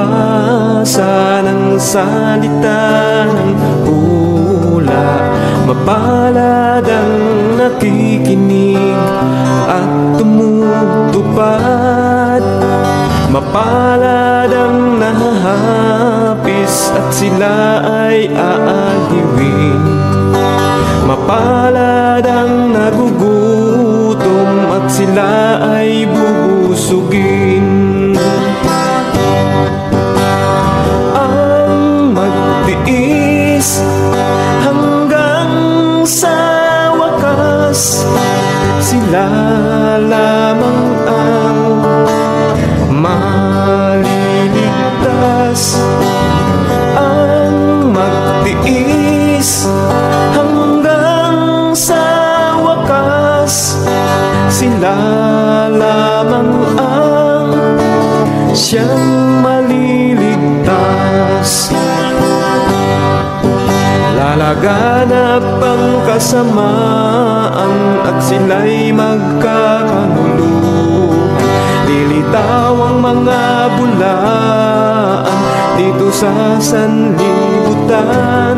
magbasa ng salita ng hula. Mapalad ang nakikinig at tumutupad. Mapalad ang nahahapis at sila ay aaliwin. Mapalad ang nagugutom at sila ay bubusugin. Ang magtiis hanggang sa wakas, sila lamang ang maliligtas. Ang magtiis hanggang sa wakas, sila lamang ang siyang maliligtas. Lalaganap ang kasamaan at sila'y magkakanuluhan. Lilitaw ang mga bulaan dito sa sanlibutan.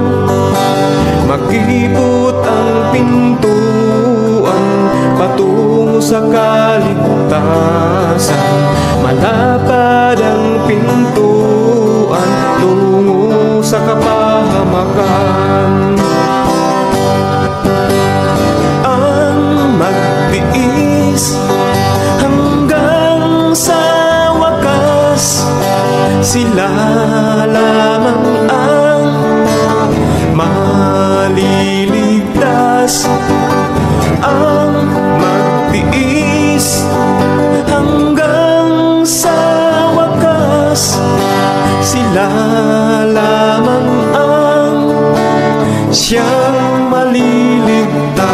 Makipot ang pintuan patungo sa kaligtasan. Malapad ang pintuan tungo sa kapahamakan. Ang magtiis hanggang sa wakas, sila lamang ang maliligtas. Ang magtiis hanggang sa wakas, sila lamang ang siyang maliligtas.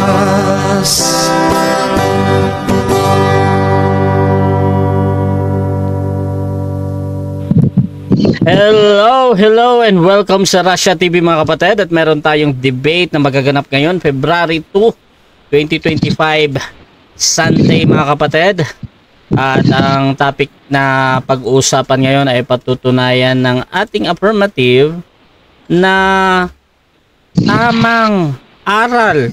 Hello and welcome sa Russia TV mga kapatid. At meron tayong debate na magaganap ngayon February 2, 2025 Sunday mga kapatid. At ang topic na pag-uusapan ngayon ay patutunayan ng ating affirmative na tamang aral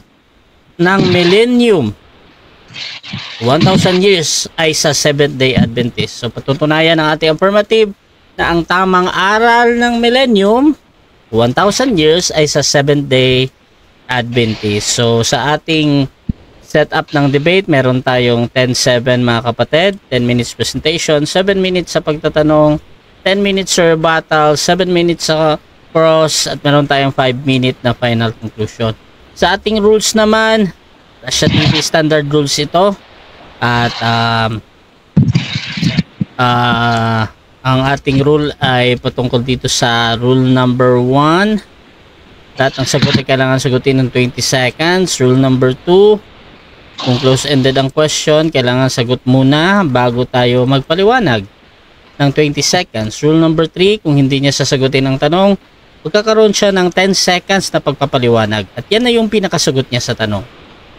ng millennium 1,000 years ay sa Seventh-day Adventist. So patutunayan ng ating affirmative na ang tamang aral ng millennium 1,000 years ay sa Seventh-day Adventist. So sa ating setup ng debate, meron tayong 10-7 mga kapatid, 10 minutes presentation, 7 minutes sa pagtatanong, 10 minutes sa rebuttal, 7 minutes sa cross, at meron tayong 5-minute na final conclusion. Sa ating rules naman, Russia TV standard rules ito. At ang ating rule ay patungkol dito sa rule number 1. Lahat ng sagot ay kailangan sagutin ng 20 seconds. Rule number 2, kung close-ended ang question, kailangan sagot muna bago tayo magpaliwanag ng 20 seconds. Rule number 3, kung hindi niya sasagutin ang tanong, magkakaroon siya ng 10 seconds na pagpapaliwanag. At yan na yung pinakasagot niya sa tanong.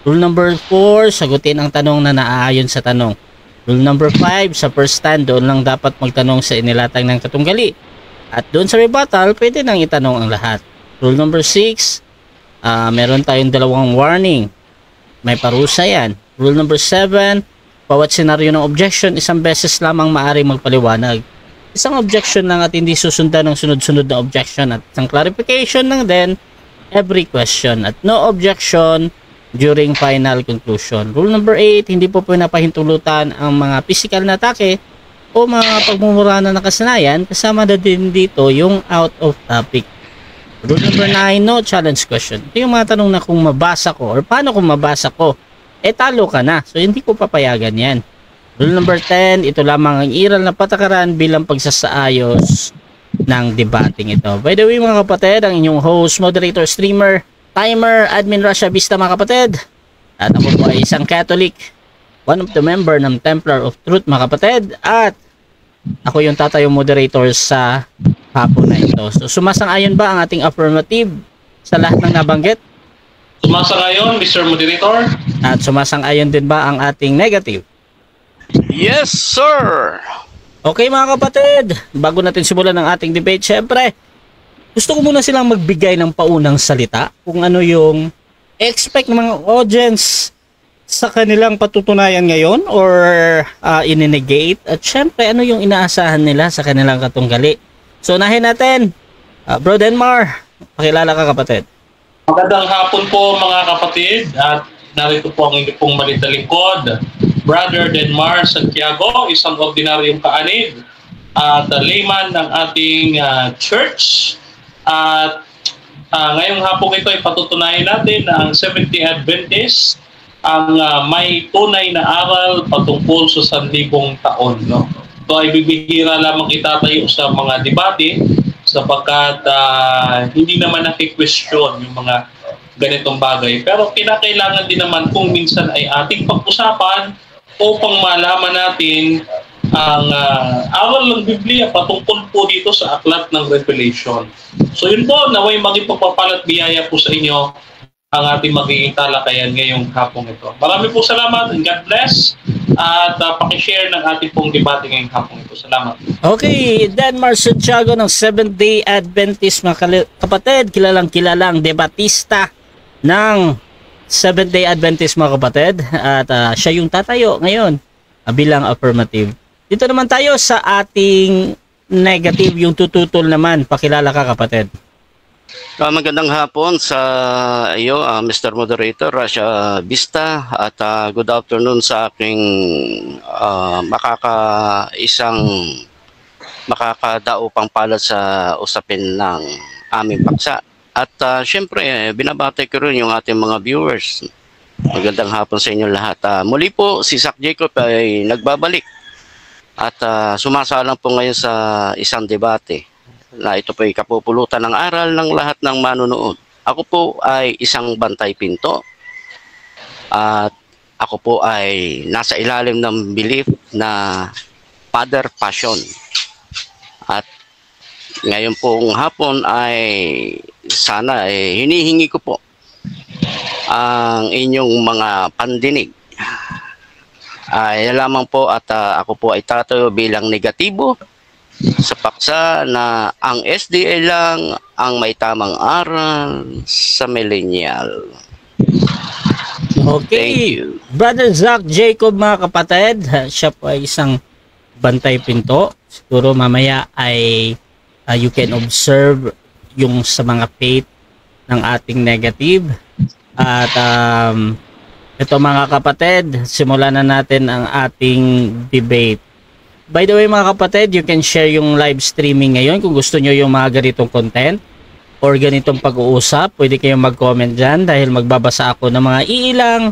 Rule number 4, sagutin ang tanong na naaayon sa tanong. Rule number 5, sa first stand, doon lang dapat magtanong sa inilatag ng katunggali. At doon sa rebuttal, pwede nang itanong ang lahat. Rule number 6, meron tayong dalawang warning. May parusa yan. Rule number 7, bawat senaryo ng objection, isang beses lamang maaaring magpaliwanag. Isang objection lang at hindi susundan ng sunod-sunod na objection. At isang clarification lang din every question. At no objection during final conclusion. Rule number 8, hindi po pinapahintulutan ang mga physical na atake o mga pagmumura na nakasanayan, kasama na din dito yung out of topic. Rule number 9, no challenge question. Ito yung mga tanong na kung mabasa ko or paano kung mabasa ko, talo ka na. So hindi ko papayagan yan. Rule number 10, ito lamang ang iral na patakaran bilang pagsasaayos ng debating ito. By the way mga kapatid, ang inyong host, moderator, streamer, timer, admin Russia Vista mga kapatid. At ako po ay isang Catholic, one of the member ng Templar of Truth mga kapatid. At ako yung tatayong moderator sa hapon na ito. So sumasang-ayon ba ang ating affirmative sa lahat ng nabanggit? Sumasang-ayon, Mr. Moderator. At sumasang-ayon din ba ang ating negative? Yes, sir. Okay mga kapatid, bago natin simulan ang ating debate, syempre, gusto ko muna silang magbigay ng paunang salita kung ano yung expect ng mga audience sa kanilang patutunayan ngayon or ininegate, at syempre ano yung inaasahan nila sa kanilang katunggali. So unahin natin, Bro Denmar, pakilala ka kapatid. Magandang hapon po mga kapatid, at narito po ang inyong pong malitalingkod, Brother Denmar Santiago, isang ordinaryong kaanib at layman ng ating church. At ngayong hapon ito ay patutunayan natin na ang Seventh-day Adventist ang may tunay na aral patungkol sa 1,000 taon. No? Ito ay bibihira lamang itatayo sa mga debate sapagkat hindi naman nakikwestiyon yung mga ganitong bagay. Pero kinakailangan din naman kung minsan ay ating pag-usapan upang malaman natin ang aral ng Biblia patungkol po dito sa aklat ng Revelation. So yun po, naway maging pagpapalat biyaya po sa inyo ang ating magiging talakayan ngayong hapong ito. Marami po salamat and God bless, at pakishare ng ating pong debate ngayong hapong ito. Salamat. Okay, Denmar Santiago ng Seventh-day Adventist, mga kapatid, kilalang debatista ng Seventh-day Adventist mga kapatid, at siya yung tatayo ngayon bilang affirmative. Dito naman tayo sa ating negative, yung tututol naman. Pakilala ka kapatid. Magandang hapon sa iyo, Mr. Moderator, Rasha Vista, at good afternoon sa aking makakadaupang palad sa usapin ng aming paksa. At syempre, binabati ko rin yung ating mga viewers. Magandang hapon sa inyo lahat. Muli po, si Zach Jacob ay nagbabalik at sumasalang po ngayon sa isang debate na ito po ay kapupulutan ng aral ng lahat ng manunood. Ako po ay isang bantay pinto at ako po ay nasa ilalim ng belief na Father Passion. At ngayon pong hapon ay sana hinihingi ko po ang inyong mga pandinig. Yan lamang po, at ako po ay tatayo bilang negatibo sa paksa na ang SDA lang ang may tamang aral sa millennial. Okay. Thank you. Brother Zach Jacob mga kapatid, siya po ay isang bantay pinto. Siguro mamaya ay you can observe yung sa mga faith ng ating negative. At ito mga kapatid, simulan na natin ang ating debate. By the way mga kapatid, you can share yung live streaming ngayon kung gusto nyo yung mga ganitong content or ganitong pag-uusap. Pwede kayong mag-comment dyan dahil magbabasa ako ng mga iilang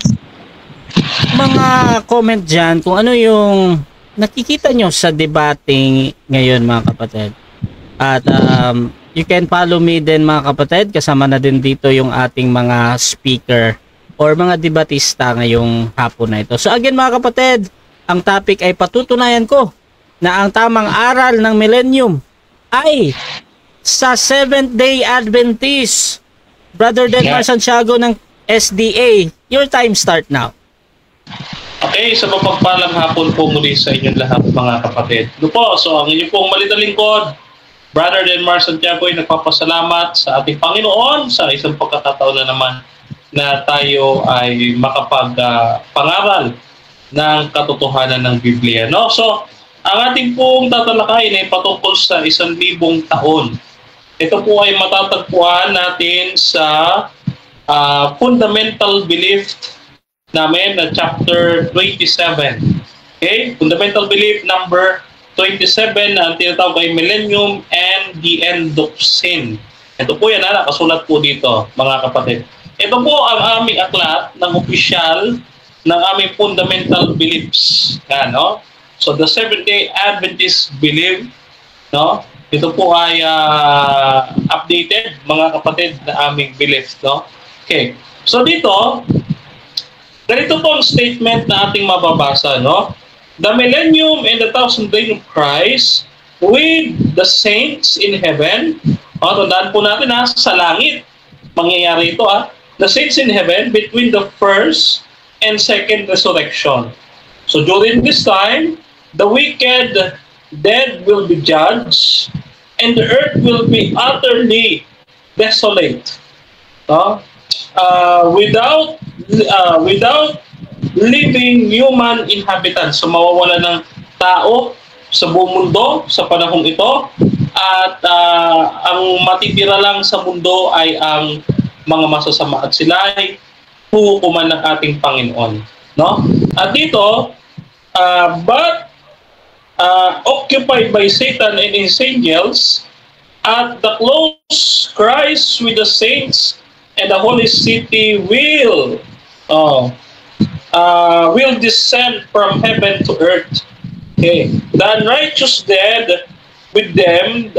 mga comment dyan kung ano yung nakikita nyo sa debating ngayon mga kapatid. At you can follow me din mga kapatid, kasama na din dito yung ating mga speaker or mga debatista ngayong hapon na ito. So again mga kapatid, ang topic ay patutunayan ko na ang tamang aral ng millennium ay sa Seventh-day Adventist. Brother Denmar Santiago ng SDA, your time start now. Okay, so mapagpalang hapon po muli sa inyong lahat mga kapatid. Ito po, so ang inyong pong malitalingkod, Brother Denmar Santiago ay nagpapasalamat sa ating Panginoon sa isang pagkakataon na naman na tayo ay makapag-pangaral ng katotohanan ng Biblia. No? So, ang ating pong tatalakayin ay patungkol sa 1,000 taon. Ito po ay matatagpuan natin sa fundamental belief namin na chapter 27. Okay? Fundamental belief number 27 na ang tinatawag ay Millennium and the End of Sin. Ito po yan, nakasulat po dito, mga kapatid. Ito po ang aming aklat ng opisyal ng aming fundamental beliefs. Yan, no? So, the Seventh-day Adventist belief, no? Ito po ay updated, mga kapatid, na aming beliefs, no? Okay. So, dito, ganito po ang statement na ating mababasa, no? The millennium and the 1,000 days of Christ with the saints in heaven. Tandaan po natin sa langit. Mangyayari ito The saints in heaven between the first and second resurrection. So during this time, the wicked dead will be judged, and the earth will be utterly desolate. No? Without living human inhabitants. So mawawala ng tao sa buong mundo sa panahong ito, at ang matitira lang sa mundo ay ang mga masasama, at sila ay huhukuman ng ating Panginoon. No? At dito, but occupied by Satan and his angels, at the close Christ with the saints and the holy city will descend from heaven to earth. Okay, the unrighteous dead with them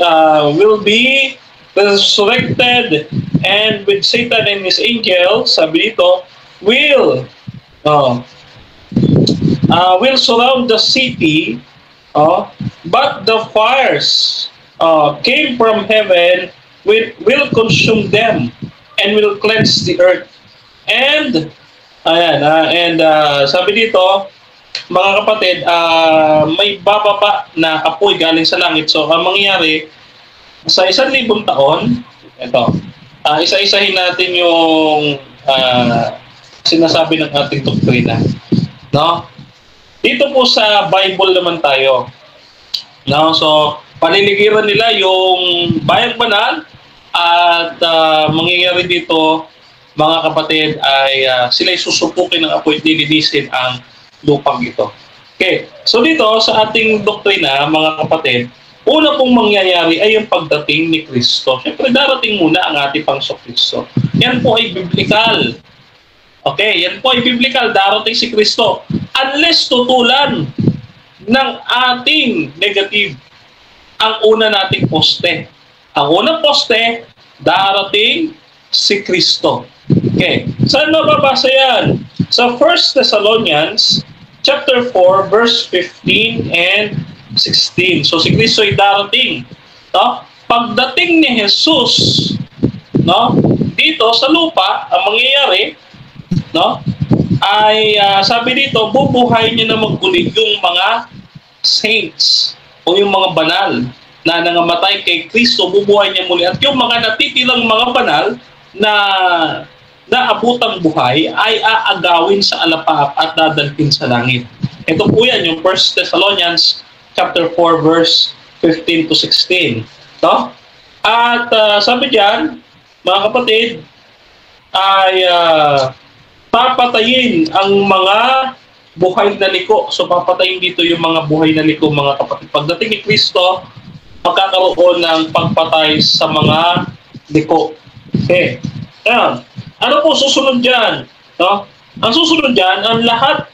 will be resurrected, and with Satan and his angels, sabi dito, will surround the city, but the fires came from heaven will consume them and will cleanse the earth. And sabi dito, mga kapatid, may bababa na apoy galing sa langit. So ang mangyayari sa 1,000 taon, ito, isa-isahin natin yung sinasabi ng ating doktrina. No? Dito po sa Bible naman tayo. No? So paliligiran nila yung bayang banal, at mangyayari dito, mga kapatid, ay sila'y susupukin ng apoy at lilinisin ang lupang ito. Okay, so dito sa ating doktrina, mga kapatid, una pong mangyayari ay yung pagdating ni Kristo. Siyempre, darating muna ang ating Panginoon. Yan po ay biblical. Okay, yan po ay biblical, darating si Kristo. Unless tutulan ng ating negative ang una nating poste. Ang unang poste, darating si Kristo. Okay. Saan mababasa yan? Sa 1 Thessalonians chapter 4, verse 15 and 16. So si Kristo ay darating. No? Pagdating ni Jesus, no, dito sa lupa, ang mangyayari, no, ay sabi dito, bubuhay niya na maguli yung mga saints o yung mga banal na nangamatay kay Kristo, bubuhay niya muli. At yung mga natitilang mga banal na abutang buhay ay aagawin sa alapaap at dadalhin sa langit. Ito po yan, yung 1 Thessalonians chapter 4, verse 15 to 16. No? At sabi diyan, mga kapatid, ay papatayin ang mga buhay na liko. So papatayin dito yung mga buhay na liko, mga kapatid. Pagdating ni Kristo, magkakaroon ng pagpatay sa mga liko. Okay. Ayan. Ano po susunod dyan? No? Ang susunod dyan, ang lahat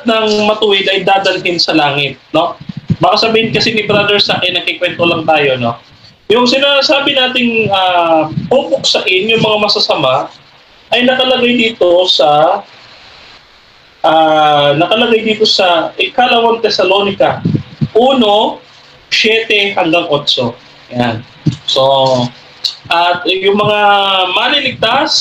ng matuwid ay dadalhin sa langit. No? Baka sabihin kasi ni brother sa akin, nakikwento lang tayo. No? Yung sinasabi nating pupuksain yung mga masasama ay nakalagay dito sa ikalawang Thessalonica 1:7 hanggang 8. Yan. So, at yung mga maliligtas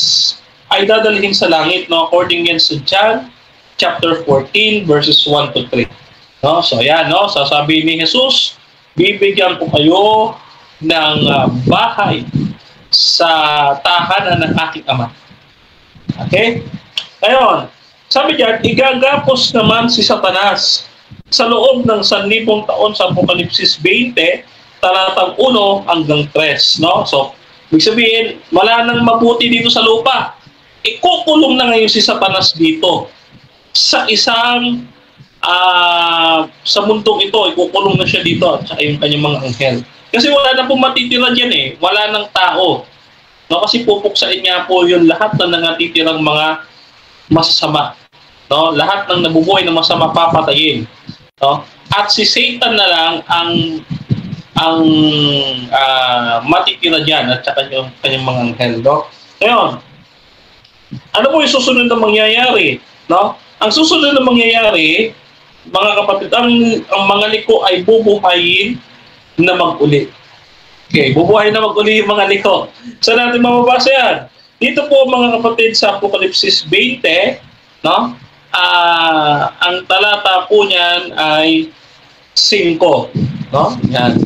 ay dadalhin sa langit, no, according yan sa John chapter 14 verses 1 to 3. No? So yan, no, sasabihin ni Jesus, bibigyan ko kayo ng bahay sa tahanan ng aking Ama. Okay? Ngayon, sabi diyan, igagapos naman si Satanas sa loob ng 1,000 taon sa Apokalipsis 20, talatang 1 hanggang 3. No? So, ibig sabihin, wala nang mabuti dito sa lupa. Ikukulong na ngayon si Satanas dito sa isang sa mundong ito, ikukulong na siya dito at saka yung kanyang mga anghel. Kasi wala na pong matitira dyan eh. Wala nang tao. No? Kasi pupuksain niya po yung lahat na nangatitirang mga masasama. No? Lahat ng nabubuhay na masama papatayin. No? At si Satan na lang ang matitira dyan at saka yung kanyang mga anghel. No? Ngayon, ano po yung susunod na mangyayari? No? Ang susunod na mangyayari, mga kapatid, ang mga liko ay bubuhayin na mag-uli. Okay, bubuhayin na mag-uli yung mga liko. Saan natin mababasa yan? Dito po mga kapatid sa Apokalipsis 20, no? ang talata po niyan ay 5, no? Yan.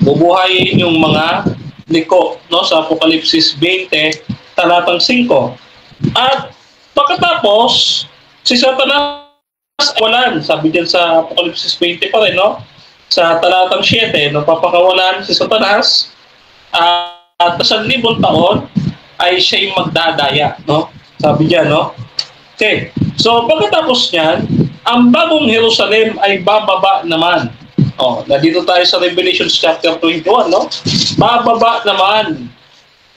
Bubuhayin yung mga liko, no, sa Apokalipsis 20, talatang 5. At pagkatapos, si Satanas walan, sabi diyan sa Apokalipsis 20 pa rin, no? Sa talatang 7, no, papakawalan si Satanas at sa 1,000 taon ay siya'y magdadaya, no? Sabi diyan, no? Okay. So pagkatapos niyan, ang bagong Jerusalem ay bababa naman. Oh, nandito tayo sa Revelation chapter 21, no? Bababa naman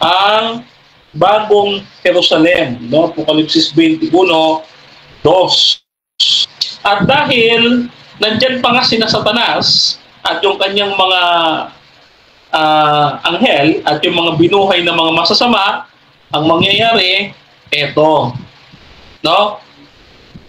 ang bagong Jerusalem, no? Apokalipsis 21, 2. At dahil nandiyan pa nga sina Satanas at yung kanyang mga anghel at yung mga binuhay na mga masasama, ang mangyayari, eto, no?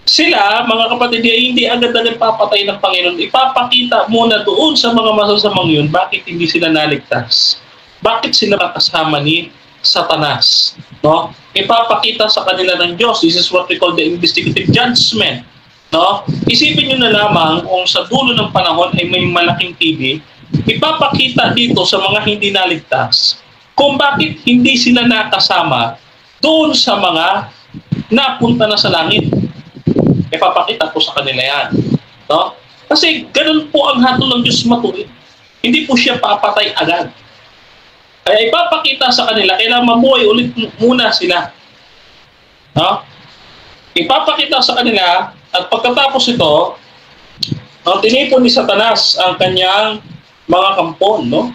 Sila, mga kapatid, ay hindi agad-agad papatay ng Panginoon. Ipapakita muna doon sa mga masasamang yun, bakit hindi sila naligtas? Bakit sila kasama ni Satanas? No? Ipapakita sa kanila ng Diyos. This is what we call the investigative judgment. No? Isipin nyo na lamang kung sa dulo ng panahon ay may malaking TV, ipapakita dito sa mga hindi naligtas kung bakit hindi sila nakasama doon sa mga napunta na sa langit. Ipapakita po sa kanila yan. No? Kasi ganun po ang hatol ng Diyos matuwid. Hindi po siya papatay agad. Kaya ipapakita sa kanila, kailangan mabuhay ulit muna sila. No? Ipapakita sa kanila, at pagkatapos ito, tinipon ni Satanas ang kanyang mga kampon. No?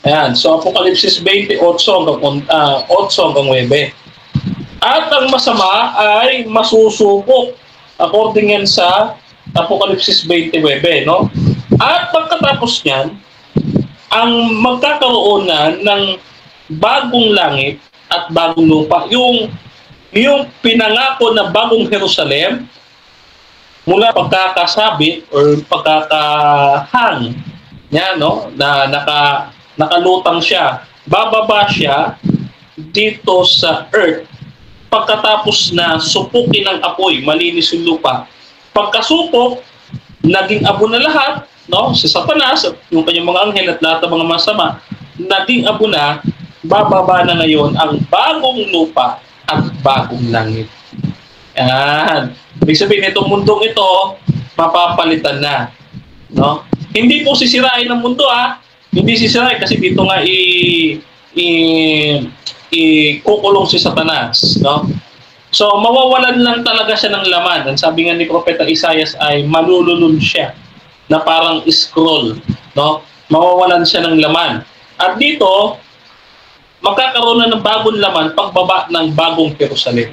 Ayan, so Apokalipsis 28 hanggang 9. At ang masama ay masusubok. According yan sa Apokalipsis 29, no? At pagkatapos niyan, ang magkakaroon na ng bagong langit at bagong lupa, yung pinangako na bagong Jerusalem, mula pagkakasabit or pagkakahang niya, no? Na nakalutang siya, bababa siya dito sa earth. Pagkatapos na supukin ng apoy, malinis yung lupa. Pagkasupok, naging abo na lahat, no? Si Satanas, yung kanyang mga anghel at lahat ng mga masama, naging abo na, bababa na ngayon ang bagong lupa at bagong langit. Yan. Ibig sabihin, itong mundong ito, mapapalitan na. No? Hindi po sisirain ng mundo, Hindi sisirain kasi dito nga ikukulong si Satanas, no? So mawawalan lang talaga siya ng laman. Ang sabi nga ni Propeta Isaias ay malululun siya na parang scroll, no? Mawawalan siya ng laman. At dito magkakaroon na ng bagong laman pagbaba ng bagong Jerusalem.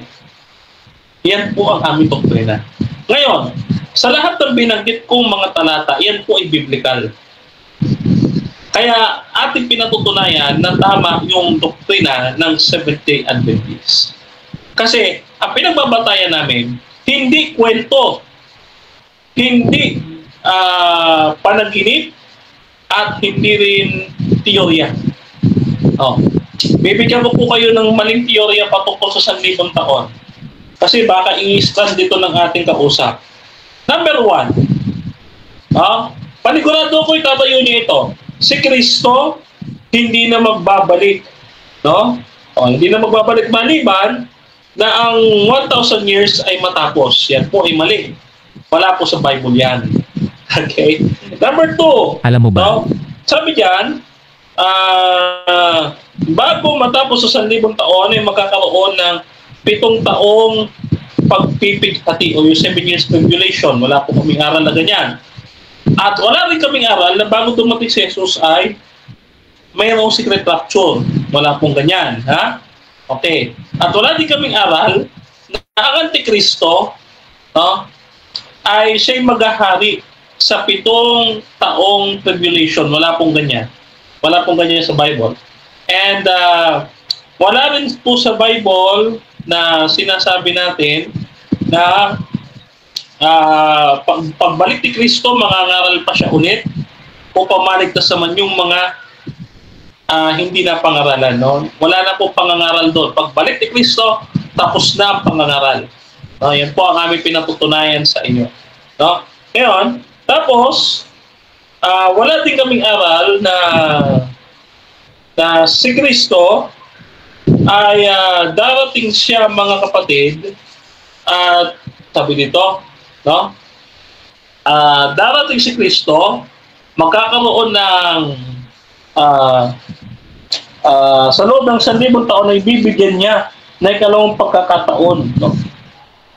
Yan po ang aming doktrina. Ngayon, sa lahat ng binanggit kong mga talata, yan po ay biblical. Kaya ating pinatutunayan na tama yung doktrina ng Seventh-day Adventist. Kasi ang pinagbabatayan namin, hindi kwento, hindi panaginip, at hindi rin teorya. Bibigyan ko po kayo ng maling teorya patungkol sa 1,000 taon. Kasi baka i-stand dito ng ating kausap. Number 1, panigurado ko itatayo niyo ito. Si Kristo hindi na magbabalik, no? Hindi na magbabalik maliban na ang 1,000 years ay matapos. Yan po ay mali. Wala po sa Bible yan. Okay? Number 2, alam mo ba? No? Sabi diyan, bago matapos sa 1,000 taon ay magkakaroon ng 7 taong pagpipighati o yung 7 years tribulation. Wala po kaming aral na ganyan. At wala rin kaming aral na bago dumating si Jesus ay mayroong secret rapture. Wala pong ganyan. Ha? Okay. At wala din kaming aral na ang Antikristo, no, ay siya'y maghahari sa 7 taong tribulation. Wala pong ganyan. Wala pong ganyan sa Bible. And wala rin po sa Bible na sinasabi natin na pagbalik ni Kristo, mangangaral pa siya ulit o pamaligtas naman yung mga hindi na pangaralan. No? Wala na po pangangaral doon. Pagbalik ni Kristo, tapos na ang pangangaral. Yan po ang aming pinatutunayan sa inyo. No? Ngayon, tapos, wala din kaming aral na si Kristo ay darating siya, mga kapatid, at sabi dito, no? Darating si Kristo, magkakaroon ng sa loob ng 1,000 taon ay bibigyan niya na ikalawang pagkakataon, no?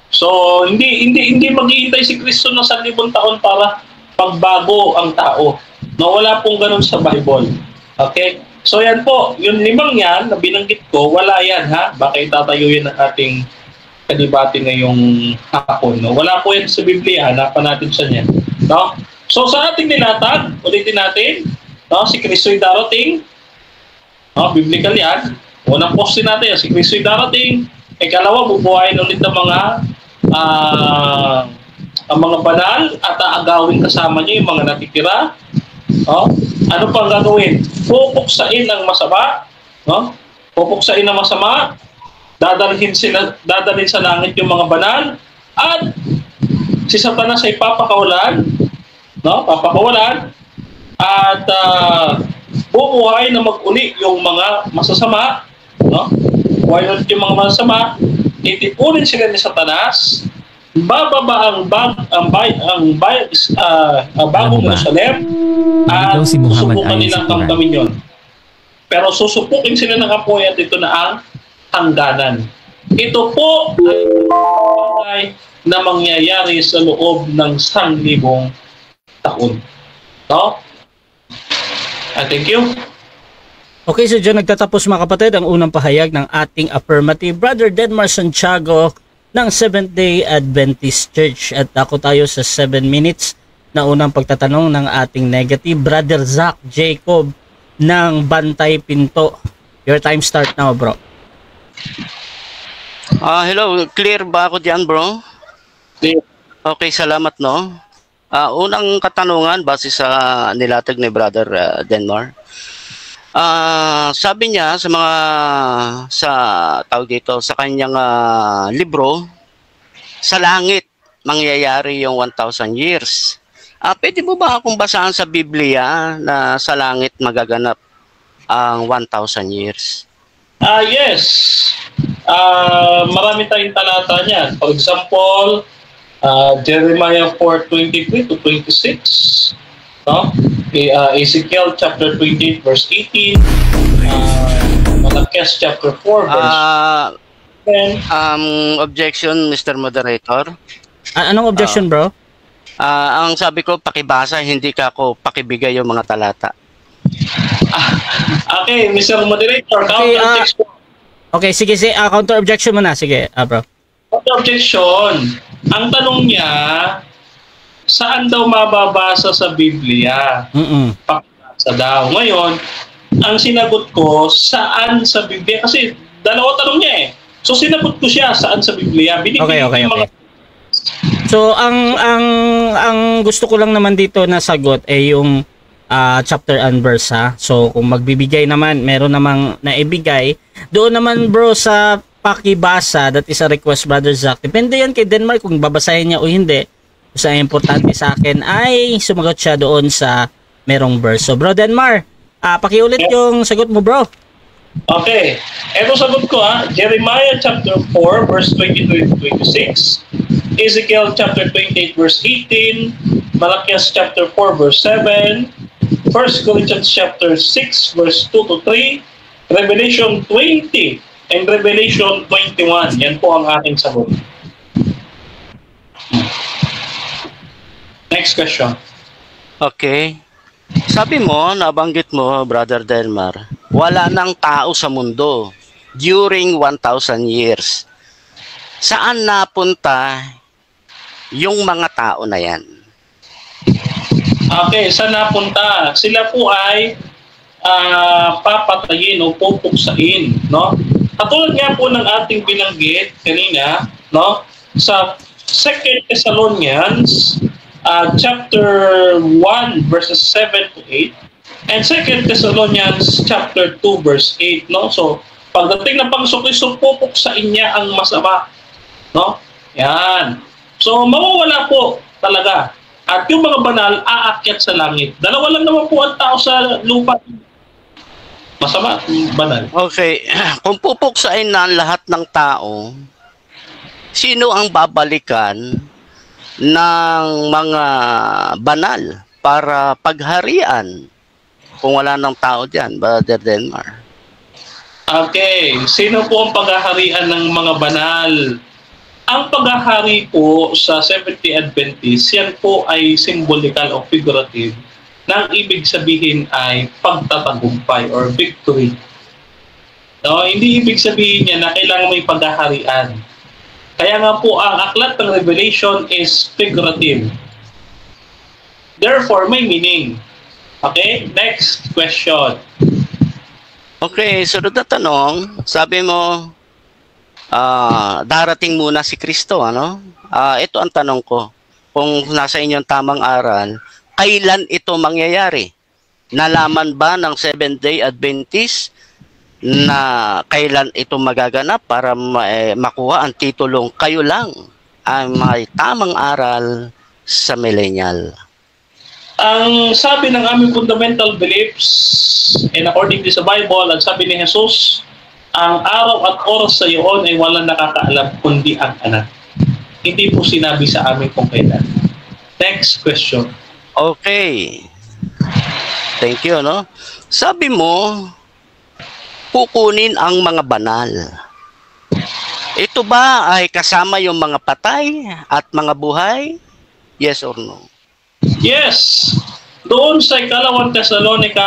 So hindi maghihintay si Kristo ng 1,000 taon para pagbago ang tao. No, wala pong ganun sa Bible. Okay? So yan po, yung 5 yan na binanggit ko, wala yan, ha? Baka itatayo yan ng ating kanibati ngayong hapon. No? Wala po yan sa Biblia, hanapan natin siya niyan. No? So sa ating nilatag, ulitin natin, no? Si Kristo'y darating. No? Biblical yan. Unang poste natin, si Kristo'y darating. Ikalawa, bubuhayin ulit ang mga banal at aagawin kasama niya yung mga natitira. No? Ano pang gagawin? Pupuksain ang masama. No? Pupuksain ang masama. Dadalhin sa langit yung mga banal. At si Satanas ay papakawalan. No? Papakawalan. At bubuhay na mag-uli yung mga masasama. No? Buhay ulit yung mga masasama. Itipunin sila ni Satanas. Bababa ang bagong Jerusalem at susubukan nilang kamkamin yun. Pero susupukin sila ng apoy at ito na ang hangganan. Ito po ay bagay na mangyayari sa loob ng 1,000 taon. No? Thank you. Okay, so dyan nagtatapos, mga kapatid, ang unang pahayag ng ating affirmative, Brother Denmar Santiago ng Seventh-day Adventist Church. At ako tayo sa 7 minutes na unang pagtatanong ng ating negative, Brother Zach Jacob ng Bantay Pinto. Your time start now, bro. Hello, clear ba ako diyan, bro? Clear. Okay, salamat, no? Unang katanungan base sa nilatag ni Brother Denmar. Sabi niya sa kanyang libro, sa langit mangyayari yung 1,000 years. Pwede mo ba akong basahan sa Biblia na sa langit magaganap ang 1,000 years? Yes. Marami tayong talata niyan. For example, Jeremiah 4:23 to 26. No? Ezekiel chapter 28 verse 18, Malachias chapter 4 verse 10. Objection, Mr. Moderator. Anong objection, bro? Ang sabi ko, pakibasa, hindi ka ako pakibigay yung mga talata. Okay, Mr. Moderator, Okay, sige, counter objection muna. Sige, bro. Counter objection. Ang tanong niya, saan daw mababasa sa Biblia? Pakibasa daw. Ngayon, ang sinagot ko, saan sa Biblia? Kasi dalawa tanong niya eh. So sinagot ko siya, saan sa Biblia? Okay. So ang gusto ko lang naman dito na sagot ay yung chapter and verse, ha. So kung magbibigay naman, meron namang naibigay. Doon naman, bro, sa pakibasa, that is a request, Brother Zach. Depende yan kay Denmark kung babasahin niya o hindi. Sa importante sa akin ay sumagot siya doon sa merong verse. So bro Denmar, pakiulit yung sagot mo, bro. Okay. Ito sagot ko, Jeremiah chapter 4 verse 22 to 26, Ezekiel chapter 28 verse 18, Malachias chapter 4 verse 7, 1 Corinthians chapter 6 verse 2 to 3, Revelation 20 and Revelation 21. Yan po ang aking sagot. Next question. Okay. Sabi mo, nabanggit mo, Brother Denmar, wala nang tao sa mundo during 1,000 years. Saan napunta yung mga tao na yan? Okay, saan napunta? Sila po ay papatayin o pupuksain, no? Katulad nga po ng ating binanggit kanina, no? Sa 2 Thessalonians chapter 1 verses 7 to 8 and 2 Thessalonians chapter 2 verse 8, no? So pagdating ng Panginoon Kristo, pupuksain niya ang masama, no? Yan. So, mawawala po talaga. At yung mga banal, aakyat sa langit. Dalawa lang naman po ang tao sa lupa. Masama, banal. Okay. Kung pupuksain na ang lahat ng tao, sino ang babalikan ng mga banal para pagharian kung wala ng tao dyan, Brother Denmar? Okay. Sino po ang paghaharian ng mga banal? Ang paghahari po sa Seventh Day Adventist, yan po ay symbolical o figurative na ang ibig sabihin ay pagtatagumpay or victory. No, hindi ibig sabihin niya na kailangan may paghaharian. Kaya nga po ang aklat ng Revelation is figurative. Therefore, may meaning. Okay? Next question. Okay, sunod na tanong. Sabi mo, darating muna si Kristo, ano? Ito ang tanong ko. Kung nasa inyong tamang aral, kailan ito mangyayari? Nalaman ba ng Seventh-day Adventist na kailan ito magaganap para makuha ang titulong kayo lang ang may tamang aral sa millennial? Ang sabi ng aming fundamental beliefs and according to sa Bible, ang sabi ni Jesus, ang araw at oras sa iyon ay walang nakakaalam kundi ang anak. Hindi po sinabi sa amin kung kailan. Next question. Okay. Thank you, no? Sabi mo, kukunin ang mga banal. Ito ba ay kasama yung mga patay at mga buhay? Yes or no? Yes. Doon sa ikalawang Thessalonica,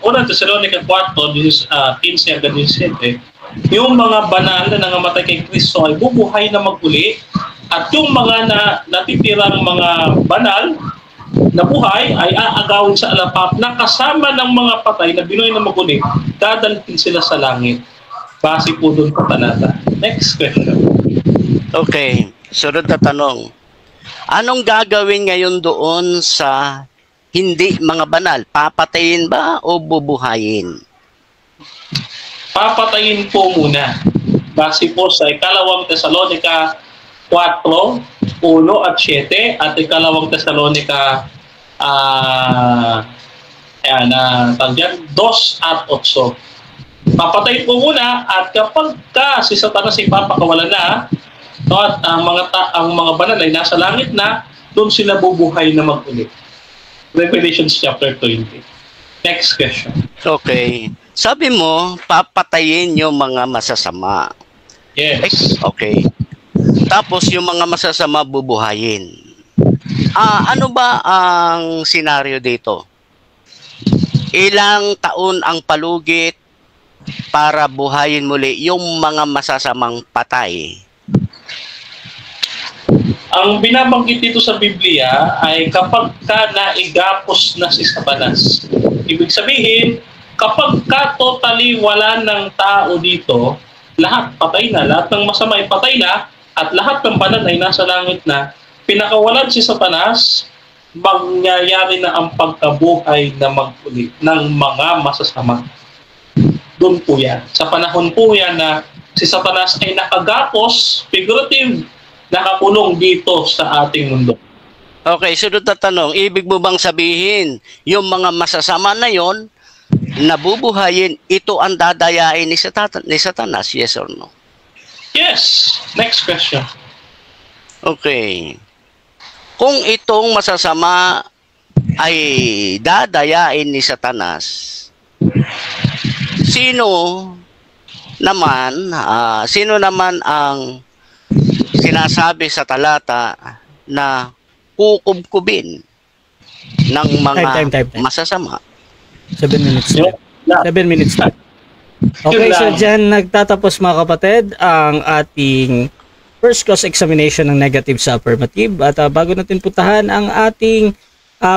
unang Thessalonica 4, 15 hanggang 17, yung mga banal na nangamatay kay Kristo ay bubuhay na maguli at yung mga natitirang mga banal na buhay ay aagawin sa alapap na kasama ng mga patay na binuhay na maguli, dadalhin sila sa langit. Base po doon sa talata. Next question. Okay. Sunod na tanong. Anong gagawin ngayon doon sa hindi mga banal? Papatayin ba o bubuhayin? Papatayin po muna. Base po sa ikalawang Thessalonica 4, 1 at 7 at ikalawang Thessalonica 2 at 8. Papatayin po muna at kapag si Satanas ay papakawalan na, no, at ang mga banal ay nasa langit na, doon sila bubuhay na mag-ulit. Revelations chapter 20. Next question. Okay. Sabi mo, papatayin yung mga masasama. Yes. Okay. Tapos yung mga masasama bubuhayin. Ano ba ang senaryo dito? Ilang taon ang palugit para buhayin muli yung mga masasamang patay? Ang binabanggit dito sa Biblia ay kapag naigapos na si Satanas. Ibig sabihin, kapag totally wala ng tao dito, lahat patay na, lahat ng masama ay patay na, at lahat ng banal ay nasa langit na, pinakawalan si Satanas, mangyayari na ang pagkabuhay na maguli ng mga masasama. Doon po yan. Sa panahon po yan na si Satanas ay nakagapos, figurative, nakakulong dito sa ating mundo. Okay, sunod na tanong. Ibig mo bang sabihin, yung mga masasama na yon, nabubuhayin, ito ang dadayain ni Satanas? Yes or no? Yes. Next question. Okay. Kung itong masasama ay dadayain ni Satanas, sino naman ang sinasabi sa talata na kukubkubin ng mga time. Masasama? 7 minutes. 7 minutes na. Okay, so dyan nagtatapos mga kapatid ang ating first course examination ng negative sa affirmative. At bago natin putahan ang ating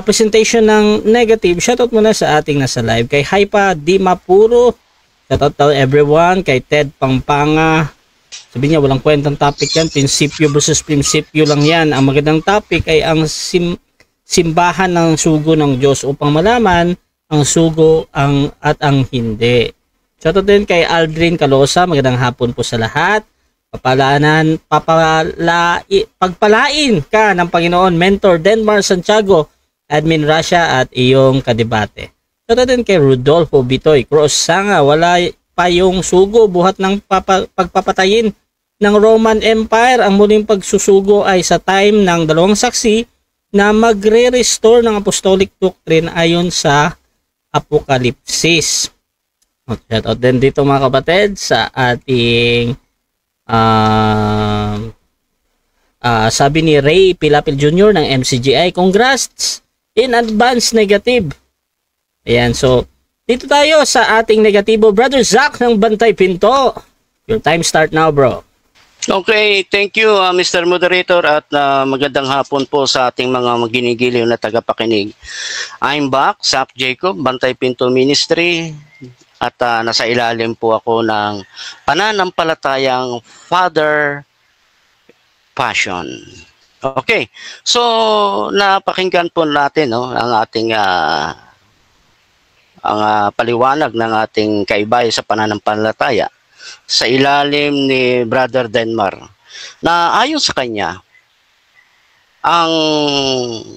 presentation ng negative, shoutout muna sa ating nasa live. Kay Hypa Di Mapuro, shoutout to everyone. Kay Ted Pampanga, sabi niya walang kwentang topic yan, prinsipyo versus prinsipyo lang yan. Ang magandang topic ay ang simbahan ng sugo ng Diyos upang malaman ang sugo at ang hindi. Shoutout din kay Aldrin Calosa, magandang hapon po sa lahat. Pagpalain ka ng Panginoon, Mentor Denmar Santiago, Admin Russia at iyong kadebate. Ito din kay Rodolfo Bitoy Cruz Sanga, wala pa yung sugo buhat ng pagpapatayin ng Roman Empire. Ang muling pagsusugo ay sa time ng dalawang saksi na magre-restore ng apostolic doctrine ayon sa Apokalipsis. Shout out din dito mga kapatid sa ating sabi ni Ray Pilapil Jr. ng MCGI, congrats in advance negative. Ayan, so dito tayo sa ating negatibo. Brother Zach ng Bantay Pinto, your time start now, bro. Okay, thank you Mr. Moderator at magandang hapon po sa ating mga maginigiliw na tagapakinig. I'm back, Zach Jacob, Bantay Pinto Ministry at nasa ilalim po ako ng pananampalatayang Father Passion. Okay, so napakinggan po natin ang ating paliwanag ng ating kaibay sa pananampalataya sa ilalim ni Brother Denmar, na ayon sa kanya, ang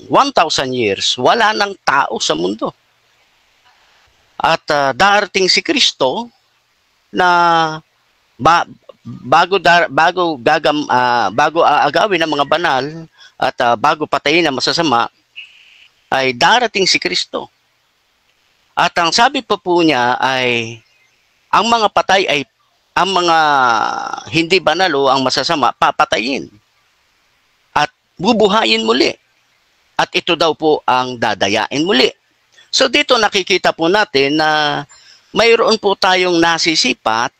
1,000 years, wala nang tao sa mundo. At darating si Kristo na bago aagawin ng mga banal at bago patayin ang masasama, ay darating si Kristo. At ang sabi pa po niya ay ang mga patay ay ang mga hindi banal o ang masasama, papatayin. At bubuhayin muli. At ito daw po ang dadayain muli. So dito nakikita po natin na mayroon po tayong nasisipat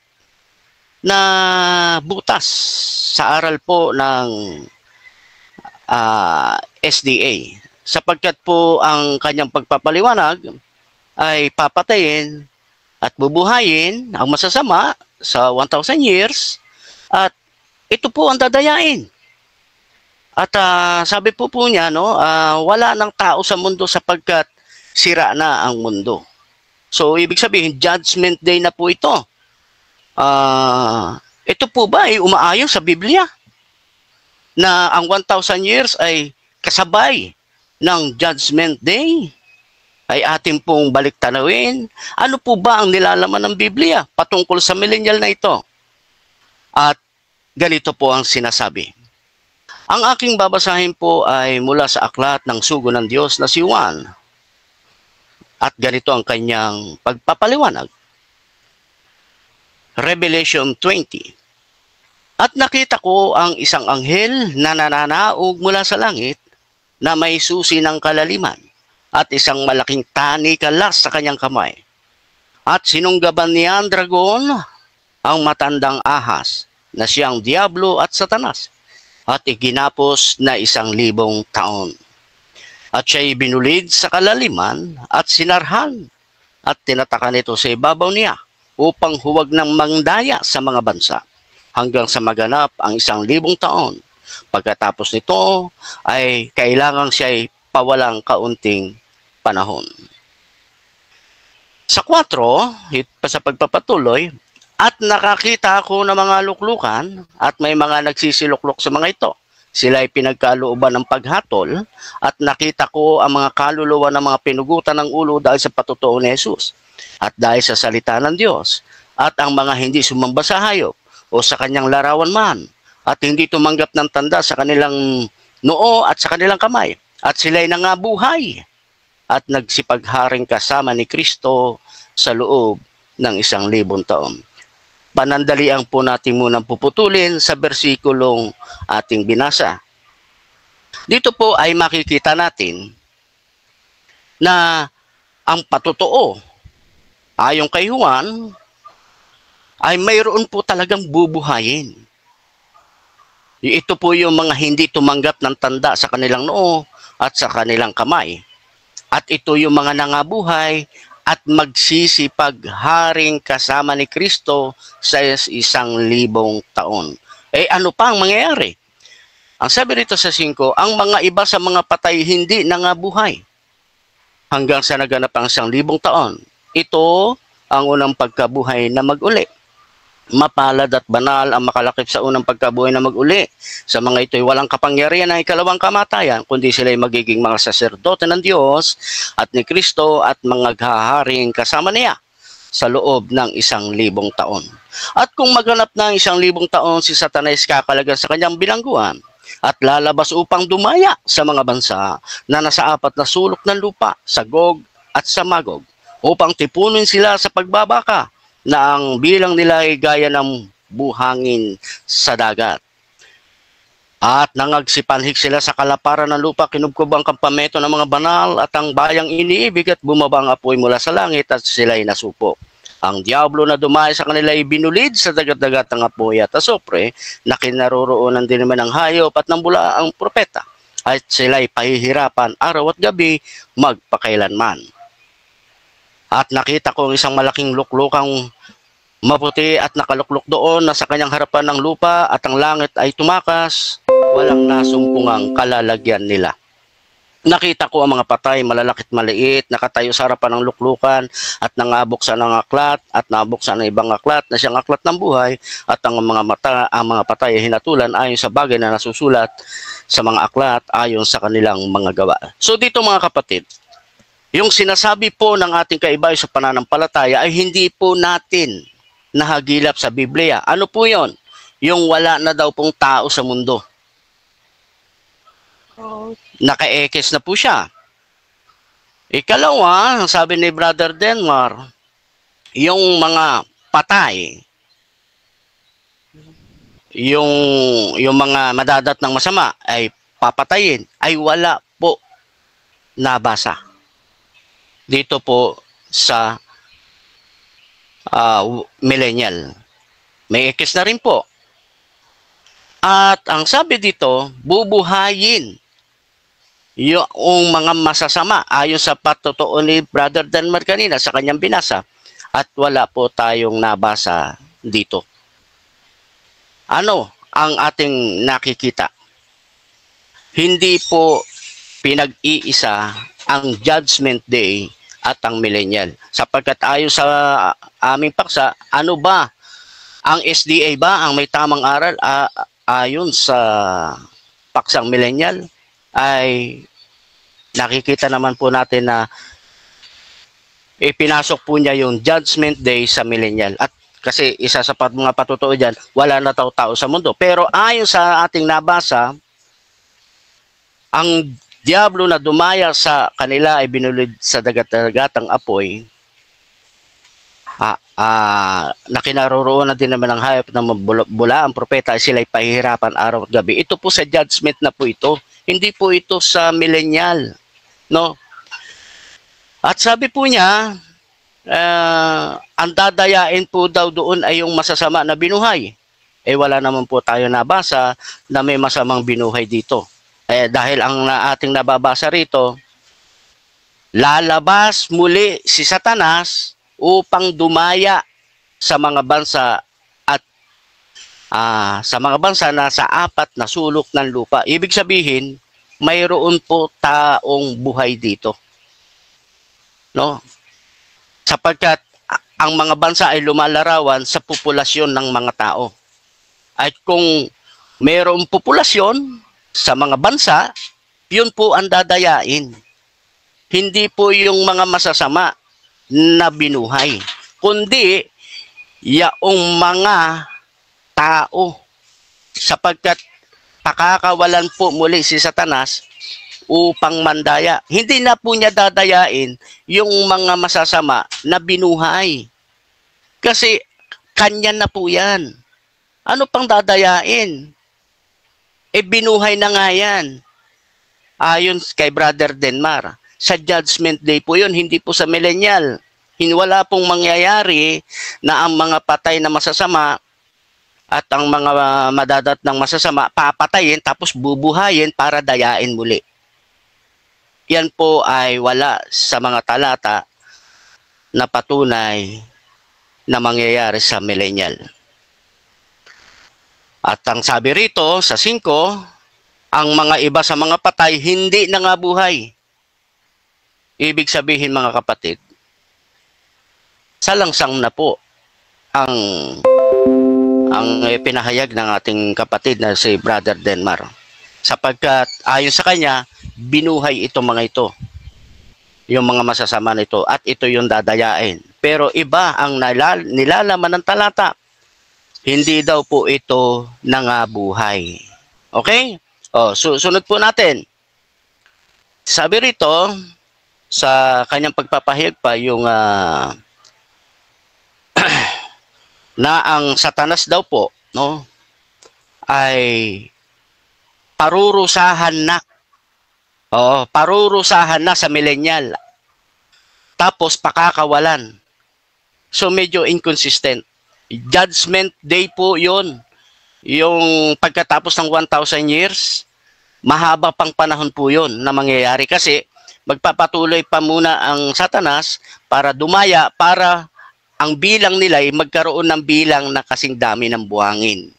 na butas sa aral po ng SDA. Sapagkat po ang kanyang pagpapaliwanag ay papatayin at bubuhayin ang masasama sa 1,000 years at ito po ang dadayain. At sabi po niya, wala nang tao sa mundo sapagkat sira na ang mundo. So ibig sabihin, judgment day na po ito. Ito po ba ay umaayon sa Biblia? Na ang 1,000 years ay kasabay ng judgment day? Ay atin pong baliktanawin. Ano po ba ang nilalaman ng Biblia patungkol sa millennial na ito? At ganito po ang sinasabi. Ang aking babasahin po ay mula sa aklat ng Sugo ng Diyos na si Juan. At ganito ang kanyang pagpapaliwanag. Revelation 20. At nakita ko ang isang anghel na nananaog mula sa langit na may susi ng kalaliman at isang malaking tani kalas sa kanyang kamay. At sinunggaban niya ang dragon, ang matandang ahas, na siyang Diablo at Satanas, at iginapos na 1,000 taon. At siya'y binulid sa kalaliman at sinarhan, at tinatakan ito sa ibabaw niya, upang huwag nang mangdaya sa mga bansa, hanggang sa maganap ang 1,000 taon. Pagkatapos nito, ay kailangang siya'y pawalang kaunting panahon. Sa 4, sa pagpapatuloy, at nakakita ako ng mga luklukan at may mga nagsisiluklok sa mga ito. Sila ay pinagkalooban ng paghatol at nakita ko ang mga kaluluwa ng mga pinugutan ng ulo dahil sa patutuo ni Jesus at dahil sa salita ng Diyos at ang mga hindi sumamba sa hayop o sa kanyang larawan man at hindi tumanggap ng tanda sa kanilang noo at sa kanilang kamay. At sila'y nangabuhay at nagsipagharing kasama ni Kristo sa loob ng 1,000 taon. Panandalian po natin munang puputulin sa bersikulong ating binasa. Dito po ay makikita natin na ang patutuo ayon kay Juan ay mayroon po talagang bubuhayin. Ito po yung mga hindi tumanggap ng tanda sa kanilang noo at sa kanilang kamay. At ito yung mga nangabuhay at magsisipagharing kasama ni Kristo sa 1,000 taon. Ano pa ang mangyayari? Ang sabi rito sa 5, ang mga iba sa mga patay hindi nangabuhay hanggang sa naganap ang 1,000 taon. Ito ang unang pagkabuhay na mag-uli. mapalad at banal ang makalakip sa unang pagkabuhay na mag-uli. Sa mga ito'y walang kapangyarihan ng ikalawang kamatayan, kundi sila'y magiging mga saserdote ng Diyos at ni Kristo at mga haharing kasama niya sa loob ng 1,000 taon. At kung maghanap ng 1,000 taon, si Satanas kakalagan sa kanyang bilangguan at lalabas upang dumaya sa mga bansa na nasa 4 na sulok ng lupa, sa Gog at sa Magog, upang tipunin sila sa pagbabaka na ang bilang nila ay gaya ng buhangin sa dagat. At nangagsipanhik sila sa kalaparan ng lupa, kinubkob ang kampamento ng mga banal at ang bayang iniibig at bumabang apoy mula sa langit at sila'y nasupok. Ang diablo na dumaya sa kanila ay binulid sa dagat-dagat ng apoy at asopre na kinaroroonan din naman ng hayop at ng bula ang propeta at sila'y pahihirapan araw at gabi magpakailanman. At nakita ko ang isang malaking luklukang maputi at nakaluklok doon na sa kanyang harapan ng lupa at ang langit ay tumakas, walang nasumpungang kalalagyan nila. Nakita ko ang mga patay, malalakit maliit, nakatayo sa harapan ng luklukan at nangabuksan ng aklat at nabuksan ng ibang aklat na siyang aklat ng buhay at ang mga patay ay hinatulan ayon sa bagay na nasusulat sa mga aklat ayon sa kanilang mga gawa. So dito mga kapatid, yung sinasabi po ng ating kaibay sa pananampalataya ay hindi po natin nahagilap sa Biblia. Ano po yon? Yung wala na daw pong tao sa mundo. Naka-ekis na po siya. Ikalawa, sabi ni Brother Denmar, yung mga patay, yung mga madadat ng masama ay papatayin, ay wala po nabasa. Dito po sa millennial. May ekis na rin po. At ang sabi dito, bubuhayin yung mga masasama ayon sa patotoo ni Brother Denmar kanina sa kanyang binasa at wala po tayong nabasa dito. Ano ang ating nakikita? Hindi po pinag-iisa ang Judgment Day at ang millennial. Sapagkat ayon sa aming paksa, ano ba? Ang SDA ba ang may tamang aral? Ayon sa paksang millennial, ay nakikita naman po natin na ipinasok po niya yung Judgment Day sa millennial. At kasi isa sa mga patotoo dyan, wala na tao sa mundo. Pero ayon sa ating nabasa, ang diablo na dumaya sa kanila ay binulid sa dagat-dagatang apoy na kinaroroonan din naman ng hayop ng bula ang propeta ay sila'y pahihirapan araw at gabi. Ito po sa judgment na po ito. Hindi po ito sa millennial. No? At sabi po niya, ang dadayain po daw doon ay yung masasama na binuhay. Wala naman po tayo nabasa na may masamang binuhay dito. Dahil ang ating nababasa rito, lalabas muli si Satanas upang dumaya sa mga bansa at sa mga bansa na sa 4 na sulok ng lupa. Ibig sabihin, mayroon po taong buhay dito. No? Sapagkat ang mga bansa ay lumalarawan sa populasyon ng mga tao. At kung mayroong populasyon sa mga bansa, yun po ang dadayain. Hindi po yung mga masasama na binuhay, kundi yaong mga tao. Sapagkat pakakawalan po muli si Satanas upang mandaya. Hindi na po niya dadayain yung mga masasama na binuhay. Kasi kanya na po yan. Ano pang dadayain? Binuhay na nga yan. Ayon kay Brother Denmar, sa Judgment Day po yun, hindi po sa millennial. Wala pong mangyayari na ang mga patay na masasama at ang mga madadat ng masasama papatayin tapos bubuhayin para dayain muli. Yan po ay wala sa mga talata na patunay na mangyayari sa millennial. At ang sabi rito sa 5, ang mga iba sa mga patay hindi na nga buhay. Ibig sabihin mga kapatid, salangsang na po ang ang pinahayag ng ating kapatid na si Brother Denmar. Sapagkat ayon sa kanya, binuhay itong mga ito. Yung mga masasama nito at ito yung dadayain. Pero iba ang nilalaman ng talata. Hindi daw po ito nangabuhay. Okay? Sunod po natin. Sabi rito, sa kanyang pagpapahayag pa, yung na ang Satanas daw po, no, ay parurusahan na. Parurusahan na sa millennial. Tapos pakakawalan. So medyo inconsistent. Judgment Day po yun. Yung pagkatapos ng 1,000 years, mahaba pang panahon po yun na mangyayari. Kasi magpapatuloy pa muna ang Satanas para dumaya, para ang bilang nila ay magkaroon ng bilang na kasing dami ng buhangin.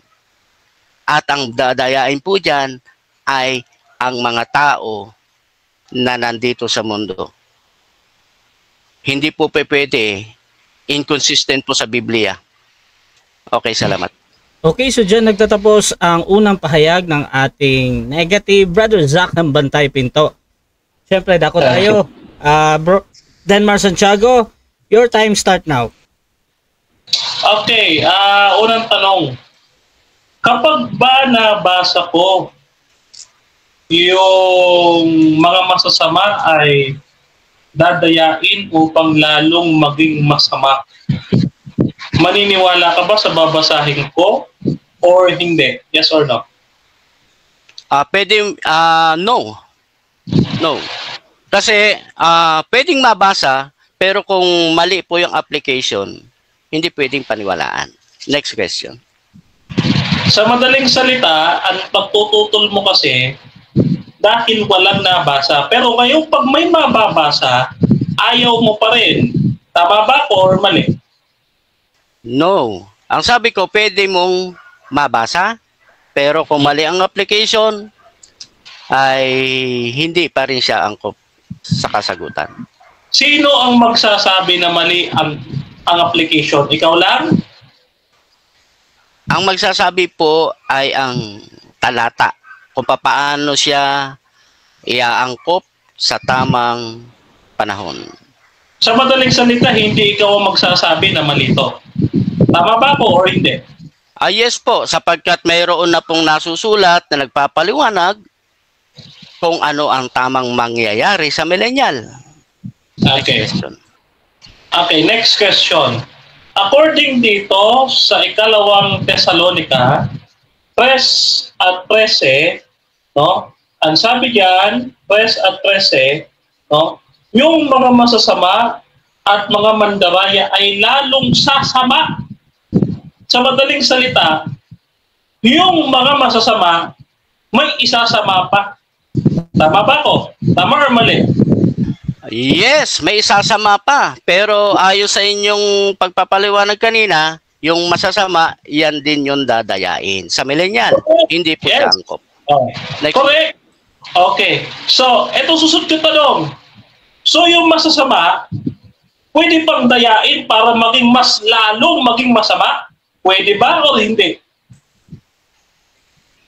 At ang dadayain po dyan ay ang mga tao na nandito sa mundo. Hindi po pwede, inconsistent po sa Biblia. Okay, salamat. Okay, so dyan nagtatapos ang unang pahayag ng ating negative Brother Zach ng Bantay Pinto. Siyempre, dako tayo. Bro, Denmar Santiago, your time start now. Okay, unang tanong. Kapag ba nabasa ko yung mga masasama ay dadayain upang lalong maging masama, maniniwala ka ba sa babasahin ko or hindi? Yes or no? No. No. Kasi pwedeng mabasa, pero kung mali po yung application, hindi pwedeng paniwalaan. Next question. Sa madaling salita, ang pagtututol mo kasi dahil walang nabasa. Pero ngayon pag may mababasa, ayaw mo pa rin. Tama ba or mali? No. Ang sabi ko, pwede mong mabasa, pero kung mali ang application, ay hindi pa rin siya angkop sa kasagutan. Sino ang magsasabi na mali ang application? Ikaw lang? Ang magsasabi po ay ang talata. Kung paano siya iaangkop sa tamang panahon. Sa madaling salita, hindi ikaw ang magsasabi na mali ito. Tama ba po or hindi? Yes po, sapagkat mayroon na pong nasusulat na nagpapaliwanag kung ano ang tamang mangyayari sa millennial. Okay. Okay, next question. According dito sa ikalawang Thessalonica 3:13, no? Ang sabi diyan, 3:13, no? Yung mga masasama at mga mandaraya ay lalong sasama. Sa madaling salita, yung mga masasama may isasama pa. Tama ba ko? Tama or mali? Yes, may isasama pa. Pero ayon sa inyong pagpapaliwanag kanina, yung masasama, yan din yung dadayain. Sa millennial, hindi po siya angkop. Correct. Okay. So, eto susunod yung tanong. So, yung masasama, pwede pang dayain para maging mas lalong maging masama? Pwede ba o hindi?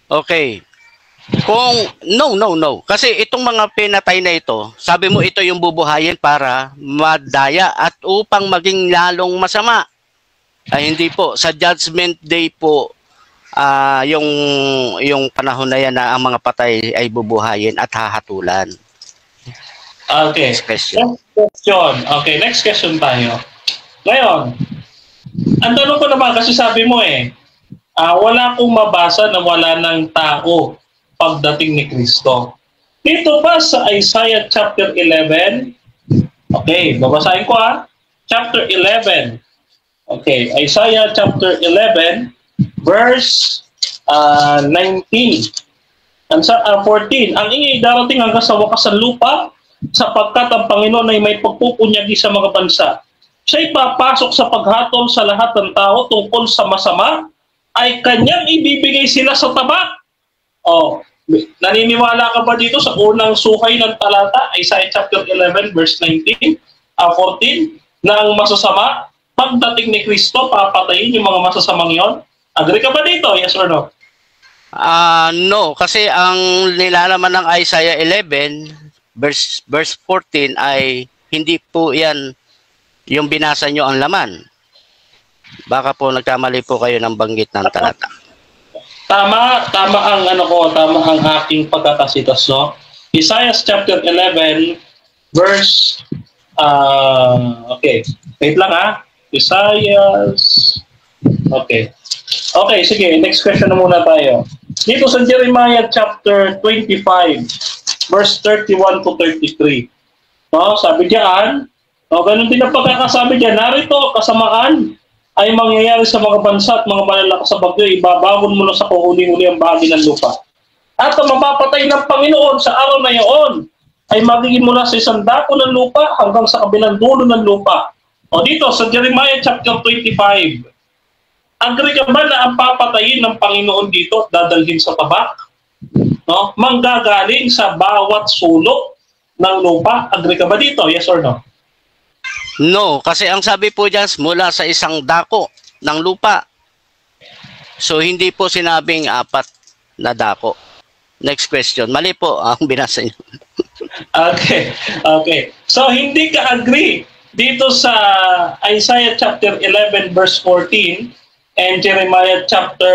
Okay. Kung no. Kasi itong mga pinatay na ito, sabi mo ito yung bubuhayin para madaya at upang maging lalong masama. Ay hindi po. Sa Judgment Day po, yung panahon na yan na ang mga patay ay bubuhayin at hahatulan. Okay. Next question. Okay, next question tayo. Ngayon, ang tanong ko naman, kasi sabi mo wala akong mabasa na wala ng tao pagdating ni Kristo. Dito ba sa Isaiah chapter 11? Okay, babasahin ko Chapter 11. Okay, Isaiah chapter 11, verse 19. 14. Ang ingay darating hanggang sa wakas ng lupa, sapagkat ang Panginoon ay may pagpupunyagi sa mga bansa. Siya'y papasok sa paghatol sa lahat ng tao tungkol sa masama, ay kanyang ibibigay sila sa tabak. Naniniwala ka ba dito sa unang suhay ng talata, Isaiah chapter 11, verse 14, na ang masasama, pagdating ni Kristo, papatayin yung mga masasamang yon? Agree ka ba dito? Yes or no? No, kasi ang nilalaman ng Isaiah 11 verse 14 ay hindi po yan yung binasa nyo ang laman. Baka po nagkamali po kayo ng banggit ng talata. Tama ang tama ang aking pagkakasitas, no? Isaiah chapter 11 verse okay. Wait lang Isaiah. Okay. Okay, sige, next question na muna tayo. Dito sa Jeremiah chapter 25 verse 31 to 33. No, sabi diyan, ganun din ang pagkakasabi diyan, narito kasamaan ay mangyayari sa mga bansa at mga malalakas sa bagyo, ibabawon mo na sa kuhuli-huli ang bahagi ng lupa. At ang mapapatay ng Panginoon sa araw na iyon ay magiging mula sa isang dako ng lupa hanggang sa kabilang dulo ng lupa. O dito sa Jeremiah chapter 25, agree ka ba na ang papatayin ng Panginoon dito at dadalhin sa tabak? No? Manggagaling sa bawat sulok ng lupa. Agree ka ba dito? Yes or no? No, kasi ang sabi po dyan, mula sa isang dako ng lupa. So, hindi po sinabing 4 na dako. Next question. Mali po ang binasa niyo. Okay. So, hindi ka agree dito sa Isaiah chapter 11 verse 14 and Jeremiah chapter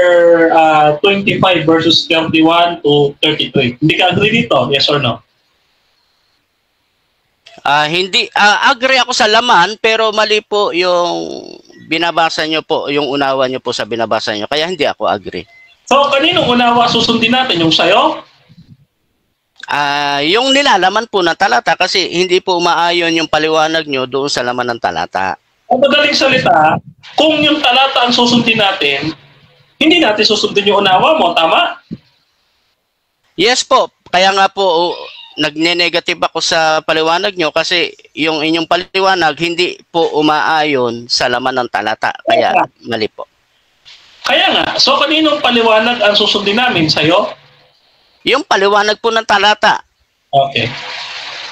25 verses 31 to 33. Hindi ka agree dito? Yes or no? Hindi, agree ako sa laman, pero mali po yung binabasa nyo po, yung unawa nyo po sa binabasa nyo. Kaya hindi ako agree. So, kaninong unawa susundin natin? Yung sayo? Yung nilalaman po ng talata kasi hindi po umaayon yung paliwanag nyo doon sa laman ng talata. Ang madaling salita, kung yung talata ang susundin natin, hindi natin susundin yung unawa mo, tama? Yes po. Kaya nga po, nagne-negative ako sa paliwanag nyo kasi yung inyong paliwanag hindi po umaayon sa laman ng talata. Kaya mali po. Kaya nga, so kaninong paliwanag ang susundin namin sa'yo? Yung paliwanag po ng talata. Okay.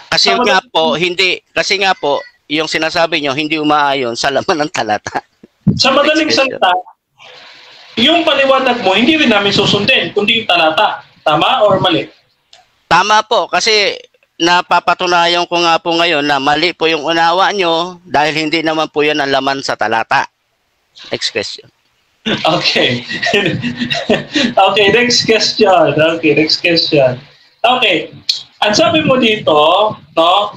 Kasi nga po, yung sinasabi nyo hindi umaayon sa laman ng talata. Sa madaling salita, yung paliwanag mo hindi rin namin susundin kundi yung talata. Tama or mali? Tama po, kasi napapatunayan ko nga po ngayon na mali po yung unawa nyo dahil hindi naman po yan ang laman sa talata. Next question. Okay. Okay, next question. Okay. Ang sabi mo dito, no,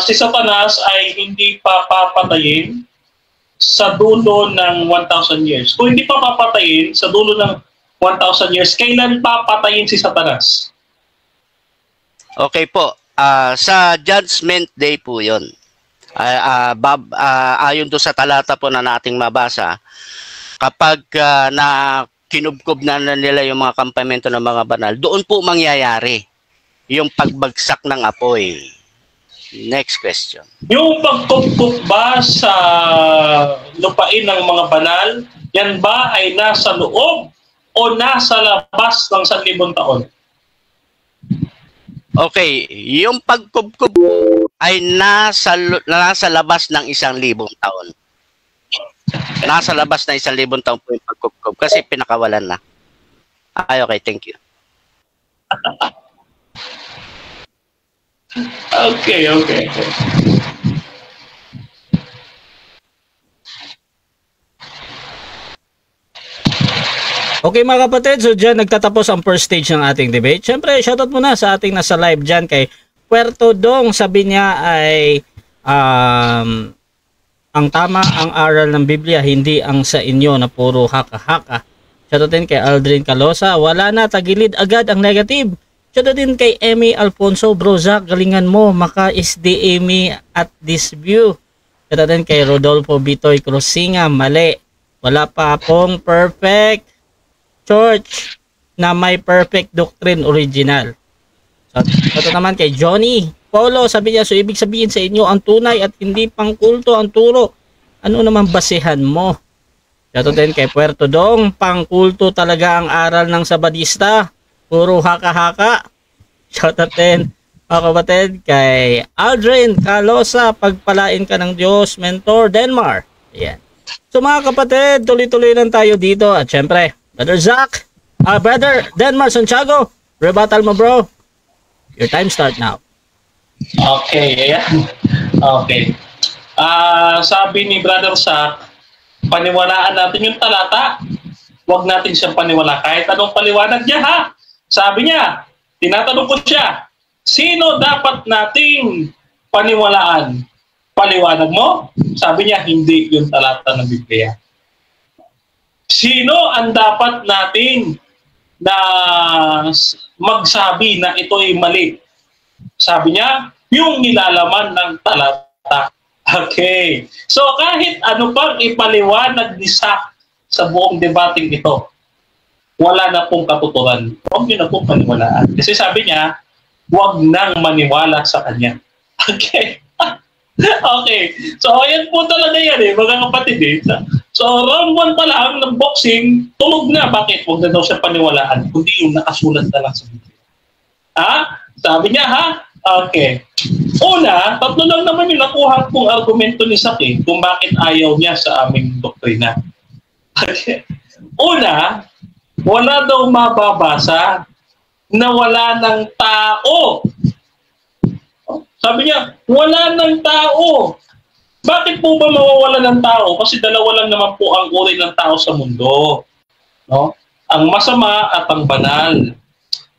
si Satanas ay hindi papapatayin sa dulo ng 1,000 years. Kung hindi pa papatayin sa dulo ng 1,000 years, kailan papatayin si Satanas? Okay po. Sa Judgment Day po yun. Ayon doon sa talata po na nating mabasa, kapag na kinubkob na nila yung mga kampamento ng mga banal, doon po mangyayari yung pagbagsak ng apoy. Next question. Yung pagkubkob ba sa lupain ng mga banal, yan ba ay nasa loob o nasa labas ng 1,000 taon? Okay, yung pagkubkob ay nasa labas ng 1,000 taon. Nasa labas na 1,000 taon po yung pagkubkob kasi pinakawalan na. Okay, thank you. Okay. Okay mga kapatid, so dyan nagtatapos ang first stage ng ating debate. Siyempre, shoutout muna sa ating nasa live dyan kay Puerto Dong. Sabi niya ay ang tama ang aral ng Biblia, hindi ang sa inyo na puro haka-haka. Shoutout din kay Aldrin Calosa. Wala na, tagilid agad ang negative. Shoutout din kay Emmy Alfonso. Bro Zach, galingan mo. Maka-SD Emmy at this view. Shoutout din kay Rodolfo Bitoy Cruzinga. Mali. Wala pa pong perfect church na may perfect doctrine original. So, ito naman kay Johnny Polo, sabi niya, so ibig sabihin sa inyo ang tunay at hindi pang kulto ang turo. Ano naman basihan mo? Ito din kay Puerto Dong, pang kulto talaga ang aral ng Sabadista. Puro haka-haka. Shoutout din mga kapatid kay Aldrin Calosa, pagpalain ka ng Diyos, Mentor Denmark. Ayan. So mga kapatid, tuloy-tuloy lang tayo dito. At syempre, Brother Zach, Brother Denmar Santiago, rebuttal mo bro. Your time start now. Okay, ayan. Okay. Sabi ni Brother Zach, paniwalaan natin yung talata. Huwag natin siyang paniwala. Kahit anong paliwanag niya ha. Sabi niya, tinatanong ko siya, sino dapat nating paniwalaan? Paliwanag mo? Sabi niya, hindi yung talata ng Biblia. Sino ang dapat natin na magsabi na ito ay mali? Sabi niya, yung nilalaman ng talata. Okay. So kahit ano pang ipaliwanag ni Zach sa buong debating ito, wala na pong katuturan. Huwag niyo na pong paniwalaan. Kasi sabi niya, huwag nang maniwala sa kanya. Okay. Okay. So, ayan po talaga yan mga kapatid So, round 1 pa lang ng boxing, tulog na. Bakit? Huwag na daw siya paniwalaan. Kundi yung nakasulat na lang sa Biblia. Sabi niya, ha? Okay. Una, tatlo lang naman yung nakuha kong argumento ni Zach kung bakit ayaw niya sa aming doktrina. Okay. Una, wala daw mababasa na wala ng tao. Sabi niya, wala ng tao. Bakit po ba mawawala ng tao? Kasi dalawa lang naman po ang uri ng tao sa mundo. No? Ang masama at ang banal.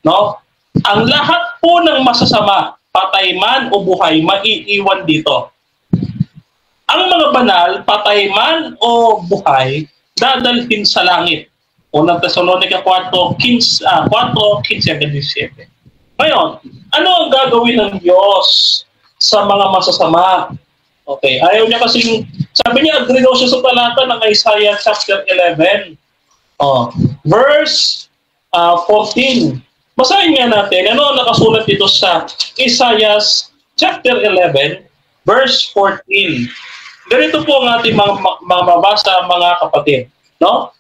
No? Ang lahat po ng masasama, patay man o buhay, maiiwan dito. Ang mga banal, patay man o buhay, dadalhin sa langit. Unang Thessalonica 4:15-17. Ngayon, ano ang gagawin ng Diyos sa mga masasama? Okay, ayaw niya kasing, sabi niya, agree daw siya sa talata ng Isaiah chapter 11. Verse 14. Basahin nga natin, ano ang nakasulat dito sa Isaiah chapter 11, verse 14. Ganito po ang ating mababasa mga kapatid. No?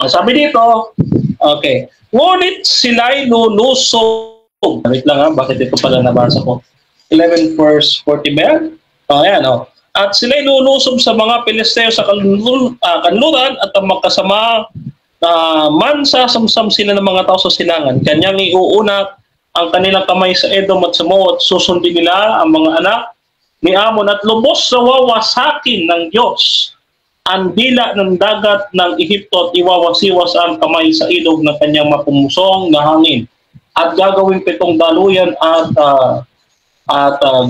Sabi dito, okay, ngunit sila'y lulusog. Wait lang bakit ito pala nabasa ko? 11 verse 40 ba yan? Ayan, At sila'y lulusog sa mga Pilisteo sa kanluran at ang magkasama mansasamsam sila ng mga tao sa silangan. Kanyang iuunat ang kanilang kamay sa Edom at sa Moab at susundin nila ang mga anak ni Amon at lubos sa wawasakin ng Diyos ang dila ng dagat ng Ehipto at iwawasiwas ang kamay sa ilog ng kanyang mapumusong na hangin. At gagawin 7 daluyan at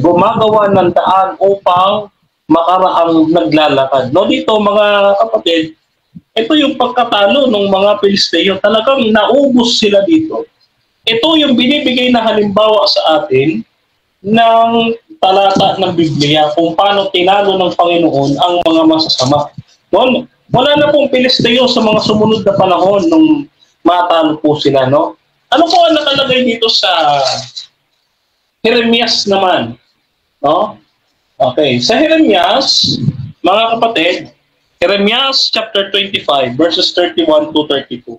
gumagawa ng daan upang makaraang naglalakad. No, dito mga kapatid, ito yung pagkatalo ng mga Pilisteo. Talagang naubos sila dito. Ito yung binibigay na halimbawa sa atin ng talata ng Biblia kung paano tinalo ng Panginoon ang mga masasama. No? Wala na pong Pilisteo sa mga sumunod na panahon nung matalo po sila. No? Ano po ang nakalagay dito sa Jeremias naman? No? Okay. Sa Jeremias, mga kapatid, Jeremias chapter 25, verses 31 to 32.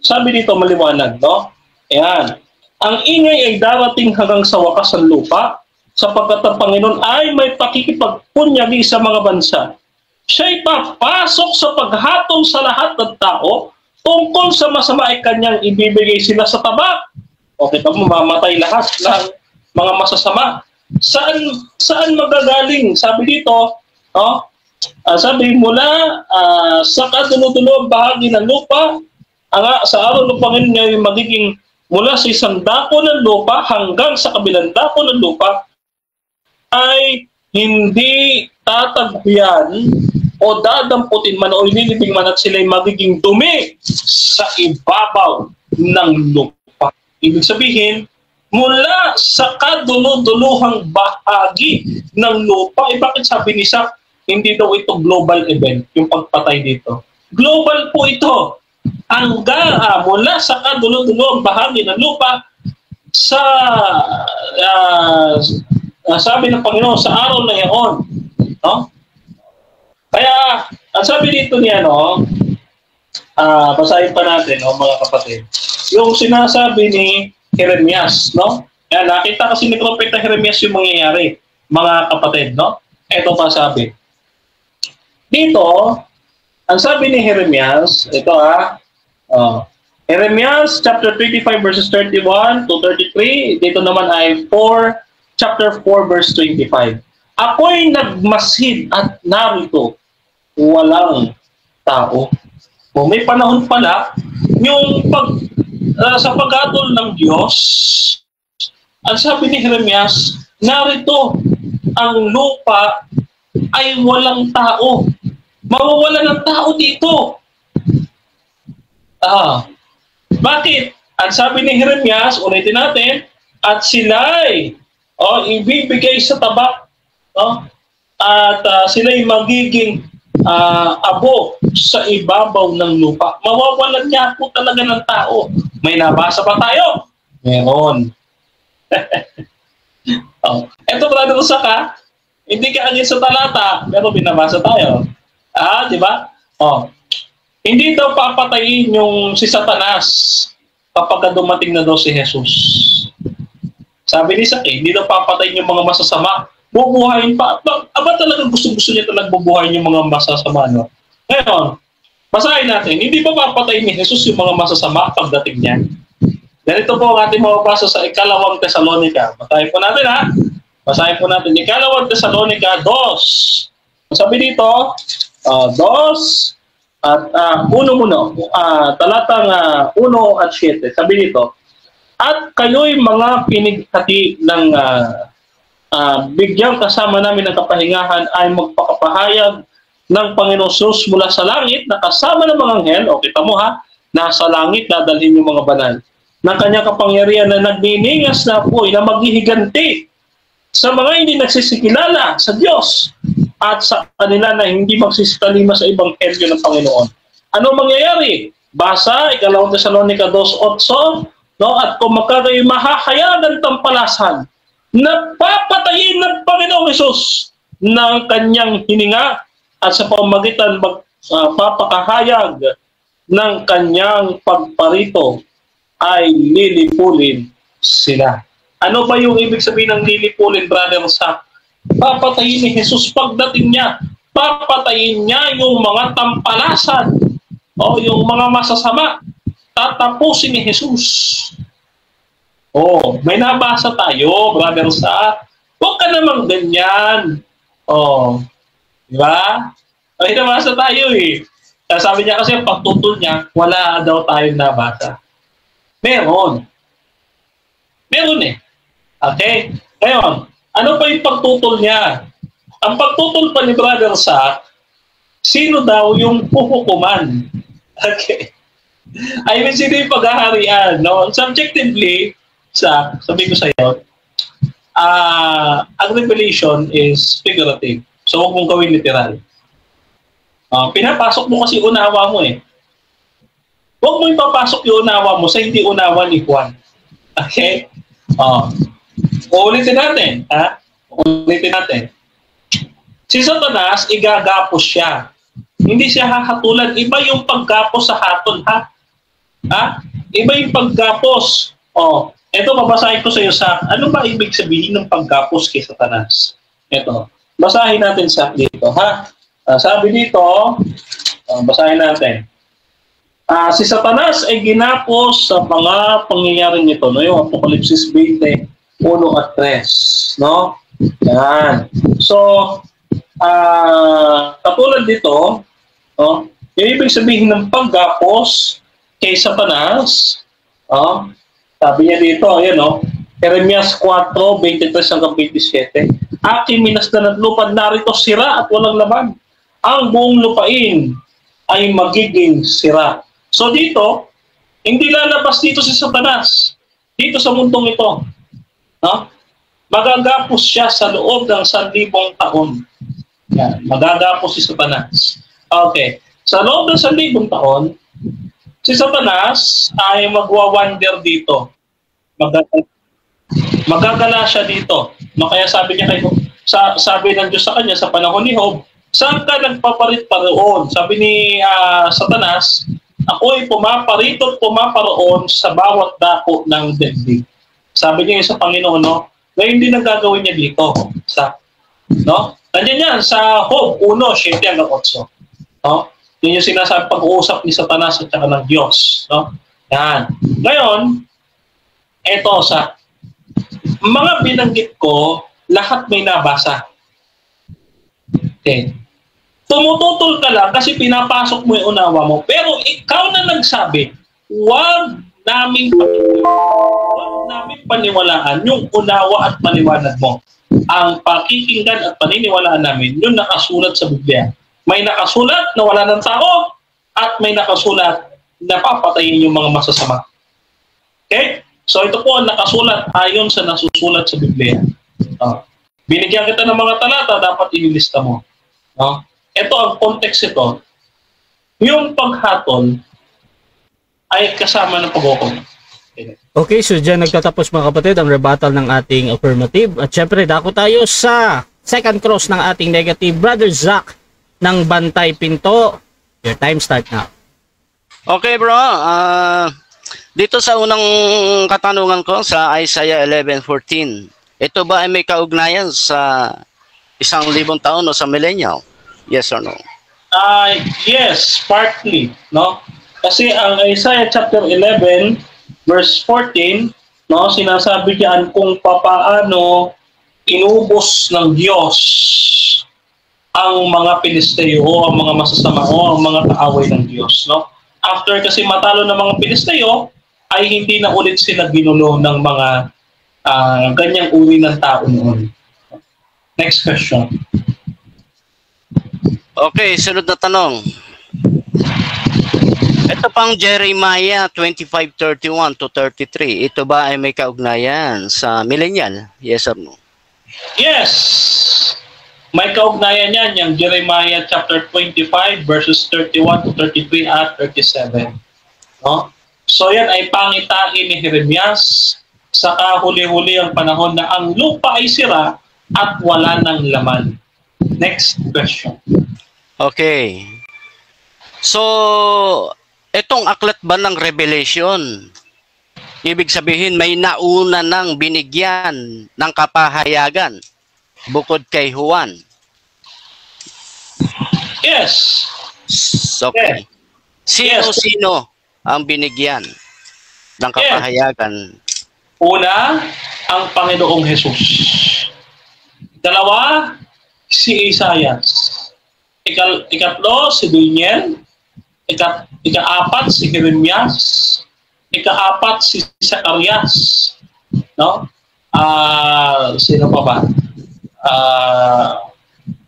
Sabi dito maliwanag, no? Ayan. Ang ingay ay darating hanggang sa wakas ng lupa, sapagkat ang Panginoon ay may pakikipagpunyagi sa mga bansa. Siya'y papasok sa paghatol sa lahat ng tao, tungkol sa masama ay kanyang ibibigay sila sa tabak. O kita mo, mamatay lahat ng mga masasama. Saan magagaling? Sabi dito, sabi mula sa kadulo-dulo bahagi ng lupa, sa araw ng Panginoon ay magiging mula sa isang dako ng lupa hanggang sa kabilang dako ng lupa ay hindi tatagpuyan o dadamputin man o ililibing man at sila'y magiging dumi sa ibabaw ng lupa. Ibig sabihin, mula sa kadulo-duluhang bahagi ng lupa, bakit sabi ni Zach, hindi daw ito global event, yung pagpatay dito. Global po ito. Hanggang mula sa kadulo-dulo bahagi ng lupa sa sabi ng Panginoon sa araw na iyon. No? Kaya, ang sabi dito niya, basahin pa natin, mga kapatid. Yung sinasabi ni Jeremias, no? Kaya nakita kasi ni Propeta Jeremias yung mangyayari, mga kapatid, no? Ito pa sabi. Dito, Ang sabi ni Jeremias, ito Jeremias chapter 25 verses 31 to 33, dito naman ay chapter 4 verse 25. Ako'y nagmasid at narito, walang tao. O may panahon pala, yung sa paghatol ng Diyos, ang sabi ni Jeremias, narito, ang lupa ay walang tao. Mawawala ng tao dito. Bakit? Ang sabi ni Jeremias, ulitin natin, at sila'y ibibigay sa tabak, at sila'y magiging abo sa ibabaw ng lupa. Mawawalan niya po talaga ng tao. May nabasa ba tayo? Meron. Ito brother Saka, hindi ka agad sa talata, pero binabasa tayo. Di ba? Hindi daw papatayin yung si Satanas kapag dumating na daw si Jesus. Sabi ni Saka, hindi daw papatayin yung mga masasama. Bubuhayin pa. Aba talaga gusto niya talaga bubuhayin yung mga masasama, no? Ngayon, basahin natin, hindi ba papatayin ni Jesus yung mga masasama pagdating niya? Ganito po ang ating mababasa sa Ikalawang Tesalonica. Basahin po natin, ha? Basahin po natin. Ikalawang Tesalonica 2. Sabi dito, 2 at 1 muna. Talatang 1 at 7. Sabi dito, at kayo'y mga pinighati ng bigyang kasama namin ng kapahingahan ay magpakapahayag ng Panginoon Jesus mula sa langit na kasama ng mga anghel, o kita mo ha, nasa langit dadalhin yung mga banal ng kanyang kapangyarihan na nagniningas na apoy na maghihiganti sa mga hindi nagsisikilala sa Diyos at sa kanila na hindi magsisikalima sa ebanghelyo ng Panginoon. Ano mangyayari? Basa, Ikalawang Tesalonica 2:8, no? At kung magkakaroon mahahayag ng tampalasan, napapatayin ng Panginoong Hesus ng kanyang hininga at sa pamamagitan magpapakahayag ng kanyang pagparito ay lilipulin sila. Ano ba yung ibig sabihin ng lilipulin, brother Sa? Papatayin ni Jesus pagdating niya. Papatayin niya yung mga tampalasan o yung mga masasama. Tatapusin ni Jesus. May nabasa tayo, brother Sa. Huwag ka namang ganyan. Di ba? May nabasa tayo eh. Sabi niya kasi pagtutol niya, wala daw tayong nabasa. Meron eh. Okay? Ngayon, ano pa yung pagtutol niya? Ang pagtutol pa ni brother Sa, sino daw yung puhukuman? Okay. I mean, sino yung paghaharian? No? Subjectively, sabi ko sa iyo, ang revelation is figurative. So, huwag mong gawin literal. Pinapasok mo kasi unawa mo eh. Huwag mo ipapasok yung unawa mo sa hindi unawa ni Juan. Okay? Ulitin natin. Ulitin natin. Si Satanas, igagapos siya. Hindi siya hahatulan. Iba yung paggapos sa hatol, ha? Iba yung paggapos. Ito, babasahin ko sa iyo sa, ano ba ibig sabihin ng paggapos kay Satanas? Ito. Basahin natin sa dito, ha? Sabi dito, basahin natin. Si Satanas ay ginapos sa mga pangyayari nito, no? Yung Apokalipsis 20, 1 at 3, no? Yan. So, katulad dito, no? Yung ibig sabihin ng paggapos kay Satanas, sabi niya dito, ayan, no? Jeremias 4, 23 hanggang 27. Aking minasdan at lupa, narito sira at walang laman. Ang buong lupain ay magiging sira. So dito, hindi lalabas dito si Satanas. Dito sa mundong ito. No? Magagapos siya sa loob ng 1,000 taon. Yan. Magagapos si Satanas. Okay. Sa loob ng 1,000 taon, si Satanas ay magwa-wander dito. Magagala siya dito. Kaya sabi niya sabi ng Diyos sa kanya sa panahon ni Job, saan ka nagpaparit paroon? Sabi ni Satanas, ako'y pumaparito at pumaparoon sa bawat dako ng daigdig. Sabi niya sa Panginoon, no? Ngayon din ang gagawin niya dito. No? Nandiyan yan sa Job 1, 7 hanggang 8. No? Yun yung sinasabi pag-uusap ni Satanas at saka ng Diyos. No? Yan. Ngayon, eto sa mga binanggit ko, lahat may nabasa. Okay. Tumututol ka lang kasi pinapasok mo yung unawa mo. Pero ikaw na nagsabi, huwag namin paniwalaan yung unawa at paliwanag mo. Ang pakikinggan at paniniwalaan namin, yung nakasulat sa Biblia. May nakasulat na wala ng tao at may nakasulat na papatayin yung mga masasama. Okay? So ito po ang nakasulat ayon sa nasusulat sa Biblia. Binigyan kita ng mga talata, dapat ililista mo. Ito ang context ito. Yung paghatol ay kasama ng pag-ukom. Okay, so dyan nagtatapos mga kapatid ang rebuttal ng ating affirmative. At syempre, dako tayo sa second cross ng ating negative. Brother Zach ng Bantay Pinto. Your time start now. Okay bro, dito sa unang katanungan ko sa Isaiah 11:14, ito ba ay may kaugnayan sa 1,000 taon o sa millennial? Yes or no? Yes, partly, no? Kasi ang Isaiah chapter 11 verse 14, no, sinasabi diyan kung papaano inubos ng Diyos ang mga Pilisteo o ang mga masasama o ang mga kaaway ng Diyos, no? After kasi matalo ng mga Pilisteo, ay hindi na ulit sila ginulo ng mga ganyang uri ng tao noon. Next question. Okay, sunod na tanong. Ito pang Jeremiah 25:31 to 33. Ito ba ay may kaugnayan sa millennial? Yes or no? Yes! May kaugnayan yan, yung Jeremiah chapter 25 verses 31 to 33 at 37. No? So yan ay pangitain ni Jeremias sa kahuli-huli ang panahon na ang lupa ay sira at wala ng laman. Next question. Okay. So, itong aklat ba ng Revelation, ibig sabihin may nauna nang binigyan ng kapahayagan bukod kay Juan? Yes. Okay. Sino-sino ang binigyan ng kapahayagan? Una, ang Panginoong Jesus. Dalawa, si Isaias. Ikatlo, si Daniel. Ika-apat, si Jeremias. Ika-apat, si Zacarias. No? Sino pa ba?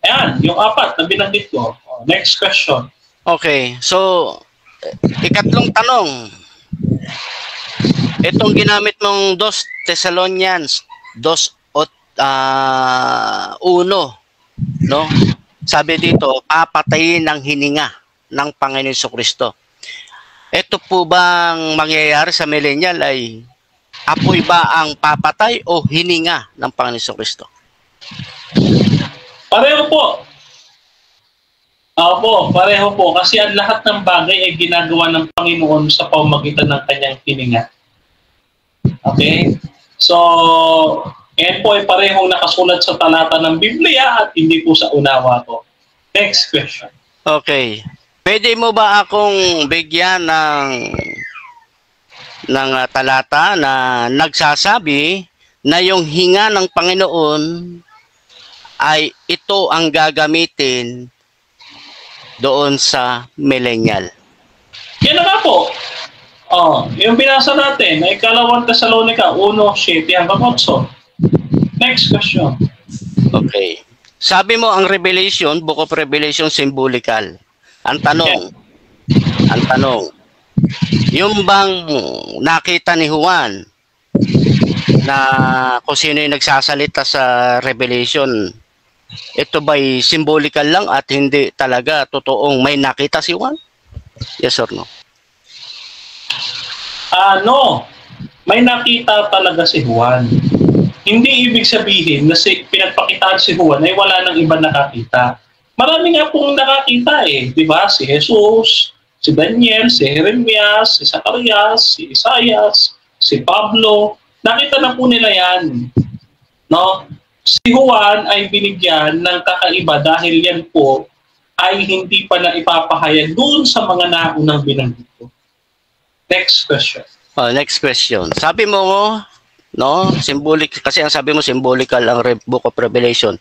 Ayan, yung apat na binanggit ko. Next question. Okay, so ikatlong tanong. Itong ginamit mong 2 Thessalonians 2:1, no? Sabi dito, papatayin ng hininga ng Panginoon Jesucristo. Ito po bang mangyayari sa millennial ay apoy ba ang papatay o hininga ng Panginoon Jesucristo? Pareho po. Opo, pareho po. Kasi ang lahat ng bagay ay ginagawa ng Panginoon sa pamamagitan ng kanyang hininga. Okay? So, yan po ay parehong nakasulat sa talata ng Biblia at hindi po sa unawa ko. Next question. Okay. Pwede mo ba akong bigyan ng talata na nagsasabi na yung hinga ng Panginoon ay ito ang gagamitin doon sa millennial? Yan na nga po. Yung binasa natin ay 2 Thessalonica 1:7-8. Next question. Okay. Sabi mo ang Revelation, Book of Revelation, symbolical. Ang tanong, yung bang nakita ni Juan na kung sino yung nagsasalita sa Revelation, ito ba'y symbolical lang at hindi talaga totoong may nakita si Juan? Yes or no? No. May nakita talaga si Juan. Hindi ibig sabihin na pinagpakitaan si Juan ay wala nang iba nakakita. Marami nga pong nakakita di ba? Si Jesus, si Daniel, si Jeremias, si Zacarias, si Isaias, si Pablo. Nakita na po nila yan. No? Si Juan ay binigyan ng kakaiba dahil yan po ay hindi pa na ipapahayag doon sa mga naunang binanggit ko. Next question. Oh, next question. Sabi mo, no, symbolic, kasi ang sabi mo symbolical ang Book of Revelation.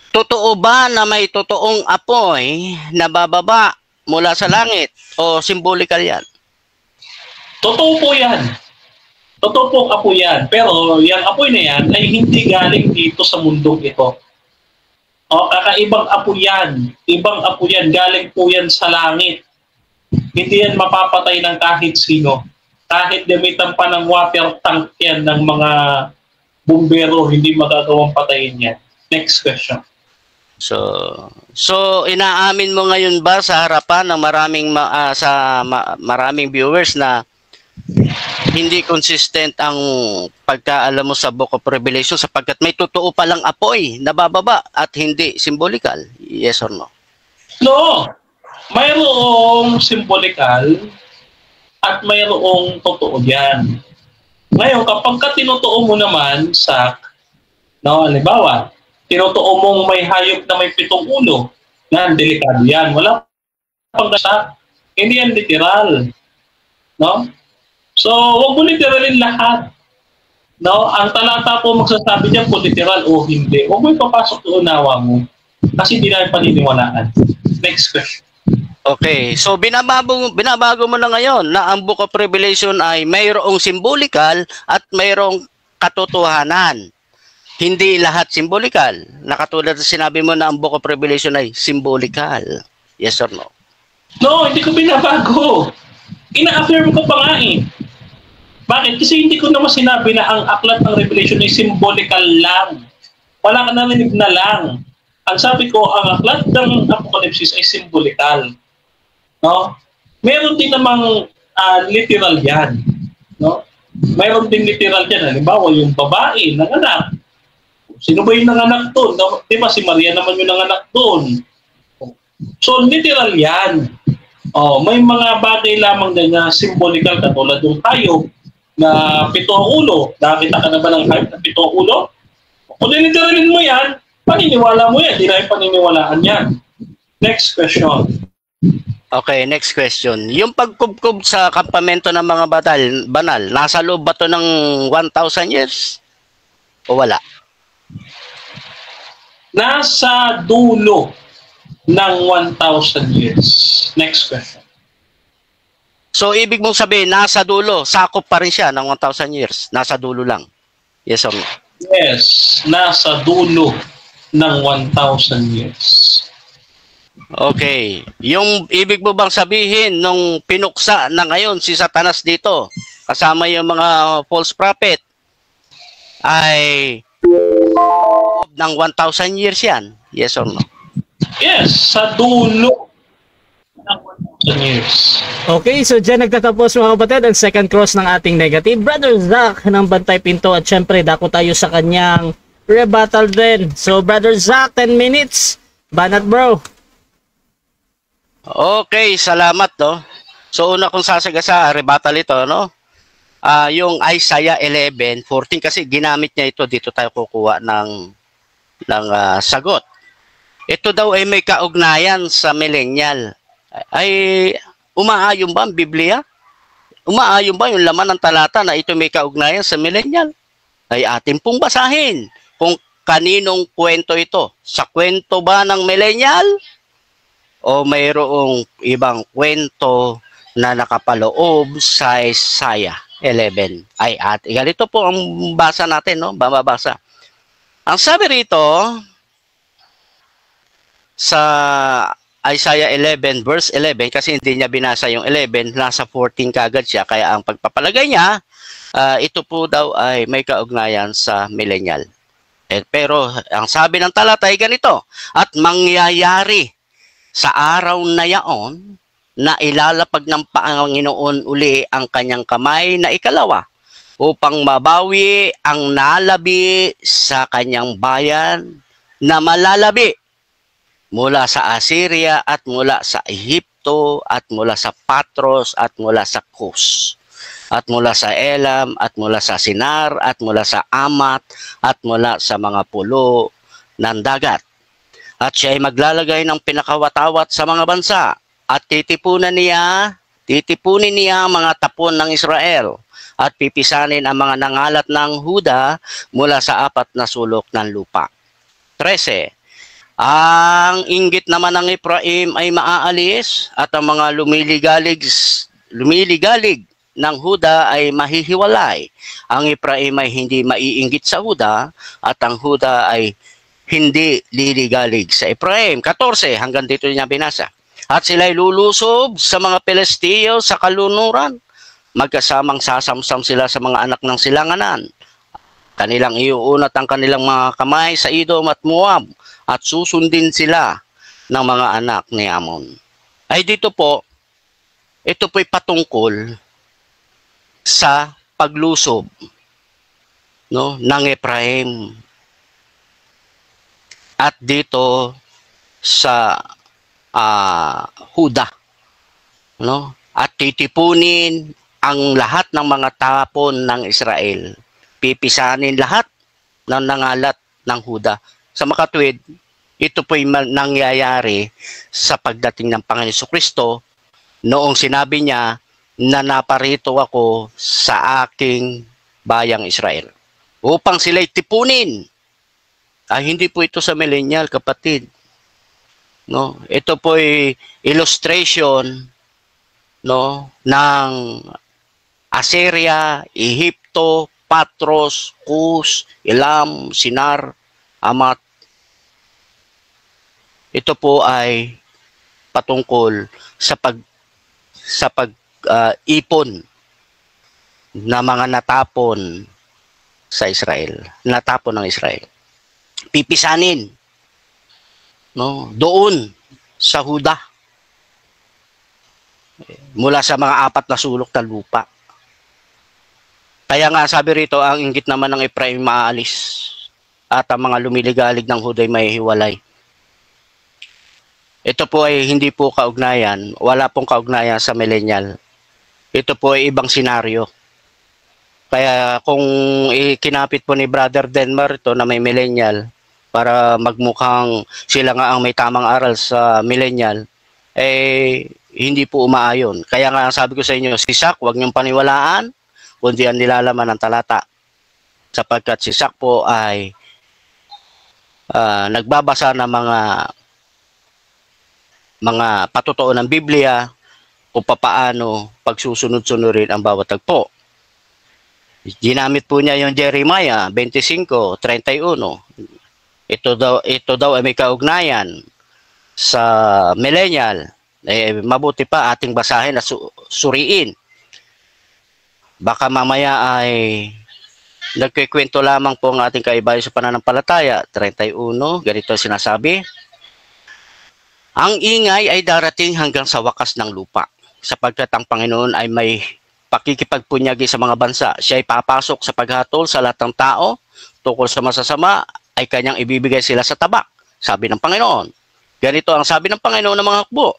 Totoo ba na may totoong apoy na bababa mula sa langit o symbolical yan? Totoo po yan. Totoo po apoy yan. Pero yung apoy na yan ay hindi galing dito sa mundong ito. O, kakaibang apoy yan. Ibang apoy yan. Galing po yan sa langit. Hindi yan mapapatay ng kahit sino. Kahit gamitan pa ng water tank yan ng mga bumbero, hindi magagawang patayin yan. Next question. So inaamin mo ngayon ba sa harapan ng maraming viewers na hindi consistent ang pagkaalam mo sa Book of Revelation sapagkat may totoo palang apoy na bababa at hindi symbolical? Yes or no? No. Mayroong symbolical at mayroong totoo yan. Ngayon, kapag tinotoo mo naman sa, no, halimbawa, tinotoo mong may hayop na may 7 ulo, yan, delikado yan. Wala pang gasak. Hindi yan literal. No? So, huwag mo literalin lahat. No? Ang talata po magsasabi dyan kung literal o hindi. Huwag mo ipapasok sa unawa mo. Kasi hindi namin paniniwalaan. Next question. Okay, so binabago mo na ngayon na ang Book of Revelation ay mayroong symbolical at mayroong katotohanan. Hindi lahat symbolical. Nakatulad na sinabi mo na ang Book of Revelation ay symbolical. Yes or no? No, hindi ko binabago. Ina-affirm ko pa nga eh. Bakit? Kasi hindi ko naman sinabi na ang aklat ng Revelation ay symbolical lang. Wala ka narinig na lang. Ang sabi ko, ang aklat ng Apocalypse ay symbolical. No? Meron din namang literal yan. No? Meron din literal yan. Halimbawa, yung babae, nanganak. Sino ba yung nanganak doon? No? Di ba si Maria naman yung nanganak doon? So, literal yan. Oh, may mga bagay lamang din na symbolical katulad ng hayop na 7 ulo. Nakita ka na ba ng hayop na 7 ulo? Kung literalin mo yan, paniniwala mo yan. Di na yung paniniwalaan yan. Next question. Okay, next question. Yung pagkubkob sa kampamento ng mga banal, nasa loob ba to ng 1,000 years? O wala? Nasa dulo ng 1,000 years. Next question. So, ibig mong sabihin, nasa dulo, sakop pa rin siya ng 1,000 years. Nasa dulo lang. Yes or no? Yes, nasa dulo ng 1,000 years. Okay. Yung ibig mo bang sabihin nung pinuksa na ngayon si Satanas dito, kasama yung mga false prophet, ay ng 1,000 years yan? Yes or no? Yes, sa dulo ng 1,000 years. Okay, so dyan nagtatapos mga kapatid ang second cross ng ating negative. Brother Zach ng Bantay Pinto at syempre dako tayo sa kanyang rebuttal din. So Brother Zach, 10 minutes. Banat bro. Okay, salamat no. So una kong sasagasa rebuttal ito no. Yung Isaiah 11:14 kasi ginamit niya ito, dito tayo kukuha ng sagot. Ito daw ay may kaugnayan sa millennial. Ay umaayon ba ang Biblia? Umaayon ba yung laman ng talata na ito may kaugnayan sa millennial? Ay atin pong basahin kung kaninong kwento ito. Sa kwento ba ng millennial? O mayroong ibang kwento na nakapaloob sa Isaiah 11. Ay at ganito po ang basa natin, no? Babasa. Ang sabi rito sa Isaiah 11 verse 11, kasi hindi niya binasa yung 11, nasa 14 kagad siya, kaya ang pagpapalagay niya, ito po daw ay may kaugnayan sa millennial. Pero ang sabi ng talata ay ganito, at mangyayari sa araw na yaon na ilalapag ng Panginoon uli ang kanyang kamay na ikalawa upang mabawi ang nalabi sa kanyang bayan na malalabi mula sa Assyria at mula sa Ehipto at mula sa Patros at mula sa Kus at mula sa Elam at mula sa Sinar at mula sa Amat at mula sa mga pulo ng dagat. At siya ay maglalagay ng pinakawatawat sa mga bansa at titipunin niya ang mga tapon ng Israel at pipisanin ang mga nangalat ng Huda mula sa 4 na sulok ng lupa. 13. Ang inggit naman ng Ephraim ay maaalis at ang mga lumiligalig ng Huda ay mahihiwalay. Ang Ephraim ay hindi maiinggit sa Huda at ang Huda ay hindi liligalig sa Ephraim. 14, hanggang dito niya binasa. At sila'y lulusob sa mga Pelestiyo sa kalunuran. Magkasamang sasamsam sila sa mga anak ng silanganan. Kanilang iuunat ang kanilang mga kamay sa Edom at Moab at susundin sila ng mga anak ni Ammon. Ay dito po, ito po'y patungkol sa paglusob, no, ng Ephraim. At dito sa Huda, no? At titipunin ang lahat ng mga tapon ng Israel. Pipisanin lahat ng nangalat ng Huda. Sa makatwid, ito po'y nangyayari sa pagdating ng Panginoon Jesucristo noong sinabi niya na naparito ako sa aking bayang Israel upang sila'y tipunin. Hindi po ito sa millennial, kapatid. No, ito po ay illustration, no, ng Assyria, Ehipto, Patros, Kus, Elam, Sinar, Amat. Ito po ay patungkol sa ipon na mga natapon sa Israel, natapon ng Israel. Pipisanin, no, doon sa Huda mula sa mga 4 na sulok ng lupa. Kaya nga sabi rito, ang inggit naman ng Ephraim maaalis at ang mga lumiligalig ng Huda ay mahihiwalay. Ito po ay hindi po kaugnayan, wala pong kaugnayan sa millennial. Ito po ay ibang senaryo. Kaya kung ikinapit po ni Brother Denmar ito na may millennial para magmukhang sila nga ang may tamang aral sa millennial, hindi po umaayon. Kaya nga sabi ko sa inyo, si Sak, huwag niyong paniwalaan, kundi ang nilalaman ng talata. Sapagkat si Sak po ay nagbabasa ng mga patotoo ng Biblia kung papaano pagsusunod-sunurin ang bawat tagpo. Ginamit po niya yung Jeremiah 25:31. Ito daw ay may kaugnayan sa millennial. Mabuti pa ating basahin at suriin. Baka mamaya ay nagkikwento lamang po ang ating kaibayan sa pananampalataya. 31, ganito sinasabi. Ang ingay ay darating hanggang sa wakas ng lupa, sapagkat ang Panginoon ay may pakikipagpunyagi sa mga bansa. Siya ay papasok sa paghatol sa lahat ng tao tungkol sa masasama ay kanyang ibibigay sila sa tabak, sabi ng Panginoon. Ganito ang sabi ng Panginoon ng mga hukbo.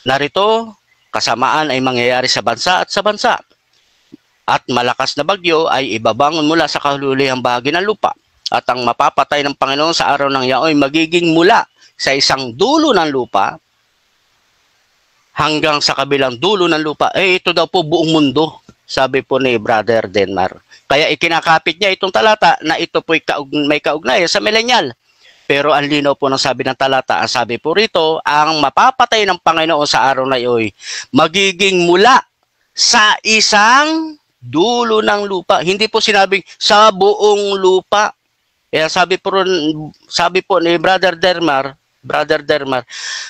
Narito, kasamaan ay mangyayari sa bansa at sa bansa. At malakas na bagyo ay ibabangon mula sa kahulihang bahagi ng lupa. At ang mapapatay ng Panginoon sa araw ng iyon ay magiging mula sa isang dulo ng lupa hanggang sa kabilang dulo ng lupa. Ito daw po buong mundo, sabi po ni Brother Denmar. Kaya ikinakapit niya itong talata na ito po may kaugnayan sa millennial. Pero ang linaw po ng sabi ng talata, ang sabi po rito, ang mapapatay ng Panginoon sa araw na iyon magiging mula sa isang dulo ng lupa. Hindi po sinabing sa buong lupa. Kaya sabi po ni Brother Dermar,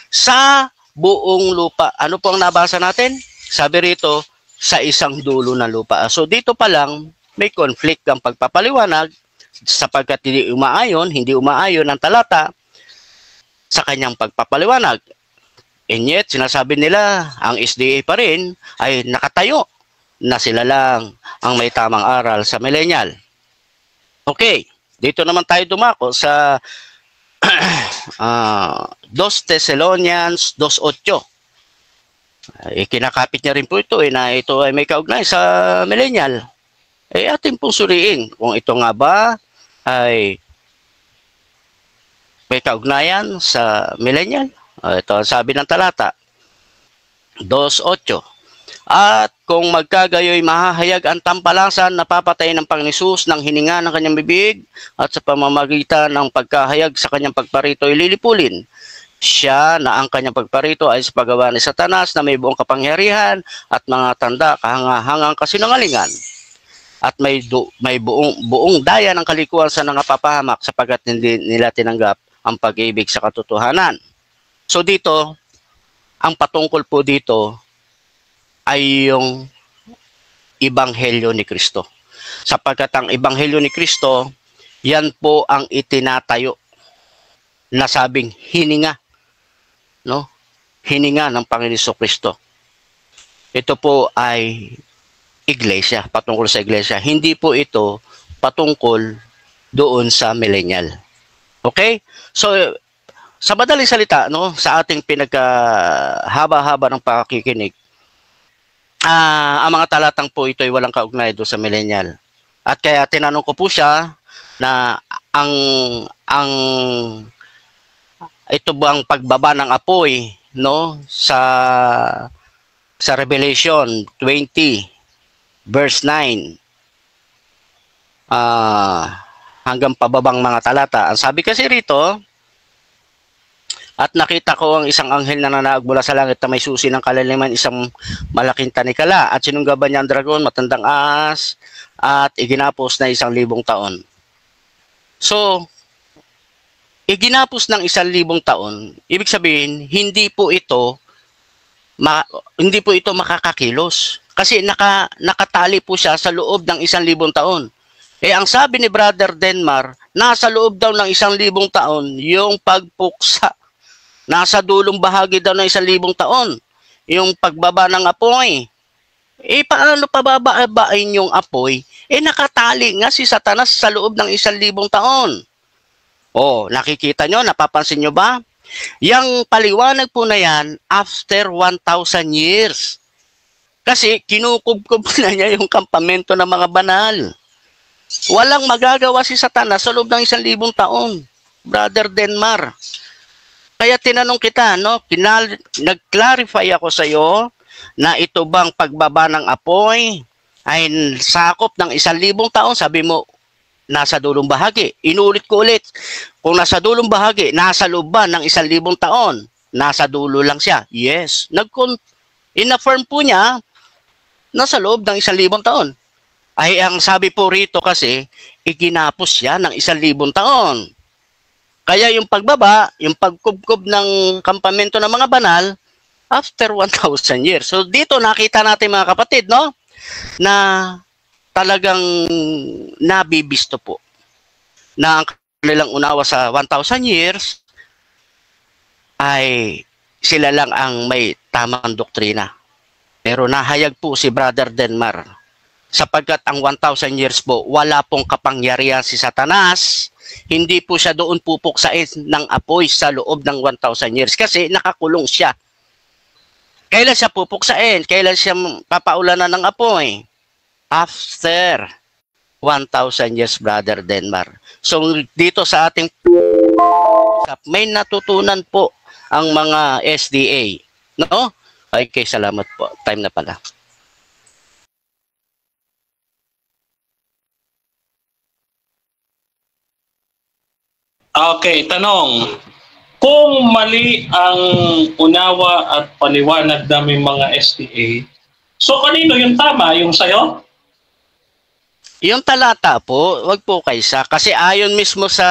sa buong lupa. Ano po ang nabasa natin? Sabi rito, sa isang dulo ng lupa. So dito pa lang, may conflict ang pagpapaliwanag sapagkat hindi umaayon ang talata sa kanyang pagpapaliwanag. And yet, sinasabi nila, ang SDA pa rin ay nakatayo na sila lang ang may tamang aral sa millennial. Okay, dito naman tayo dumako sa 2 Thessalonians 2:8. Kinakapit niya rin po ito na ito ay may kaugnay sa millennial. Atin pong suriin kung ito nga ba ay may kaugnayan sa millennial. Ito ang sabi ng talata 2:8. At kung magkagayoy mahahayag ang tampalasan na papatay ng Panginoon Hesus ng hininga ng kanyang bibig at sa pamamagitan ng pagkahayag sa kanyang pagparito ay lilipulin. Siya na ang kanyang pagparito ay sa paggawa ni Satanas na may buong kapangyarihan at mga tanda kahangahangang kasinungalingan. At may buong daya ng kalikuan sa nangapapahamak sapagkat hindi nila tinanggap ang pag-ibig sa katotohanan. So dito, ang patungkol po dito ay yung Ebanghelyo ni Kristo. Sapagkat ang Ebanghelyo ni Kristo, yan po ang itinatayo na sabing hininga, no? Hininga ng Panginoon Kristo. Ito po ay iglesia, patungkol sa iglesia. Hindi po ito patungkol doon sa millennial. Okay? So, sa madaling salita, no, sa ating pinagkahaba-haba ng pakikinig, ang mga talatang po ito ay walang kaugnay doon sa millennial. At kaya tinanong ko po siya na ang ito bang pagbaba ng apoy, no, sa Revelation 20 verse 9 hanggang pababang mga talata. Ang sabi kasi rito, at nakita ko ang isang anghel na nanaog mula sa langit na may susi ng kalaliman, isang malaking tanikala, at sinunggaban niya ang dragon, matandang ahas, at iginapos na 1,000 taon. So, iginapos ng 1,000 taon, ibig sabihin, hindi po ito makakakilos. Kasi nakatali po siya sa loob ng 1,000 taon. Eh, ang sabi ni Brother Denmar, nasa loob daw ng 1,000 taon yung pagpuksa. Nasa dulong bahagi daw ng 1,000 taon. Yung pagbaba ng apoy. Eh, paano pababain yung apoy? Eh, nakatali nga si Satanas sa loob ng 1,000 taon. Oh, nakikita nyo, napapansin nyo ba? Yang paliwanag po na yan, after 1,000 years. Kasi kinukubkob na niya yung kampamento ng mga banal. Walang magagawa si Satanas sa loob ng 1,000 taon. Brother Denmar. Kaya tinanong kita, no? Nag-clarify ako sa iyo na ito bang pagbaba ng apoy ay sakop ng 1,000 taon. Sabi mo, nasa dulong bahagi. Inulit ko ulit. Kung nasa dulong bahagi, nasa loob ba ng 1,000 taon? Nasa dulo lang siya. Yes. In-affirm po niya, nasa loob ng 1,000 taon. Ay, ang sabi po rito kasi, iginapos siya ng 1,000 taon. Kaya yung pagbaba, yung pagkubkob ng kampamento ng mga banal, after 1,000 years. So dito nakita natin mga kapatid, no? Na talagang nabibisto po. Na ang kanilang unawa sa 1,000 years ay sila lang ang may tamang doktrina. Pero nahayag po si Brother Denmar sapagkat ang 1,000 years po, wala pong kapangyarihan si Satanas. Hindi po siya doon pupuksain ng apoy sa loob ng 1,000 years kasi nakakulong siya. Kailan siya pupuksain? Kailan siya papaulanan ng apoy? After 1,000 years, Brother Denmar. So dito sa ating may natutunan po ang mga SDA. No? Okay, salamat po. Time na pala. Okay, tanong. Kung mali ang unawa at paliwanag namin mga SDA, so kanino yung tama? Yung sayo? Yung talata po, wag po kaysa. Kasi ayon mismo sa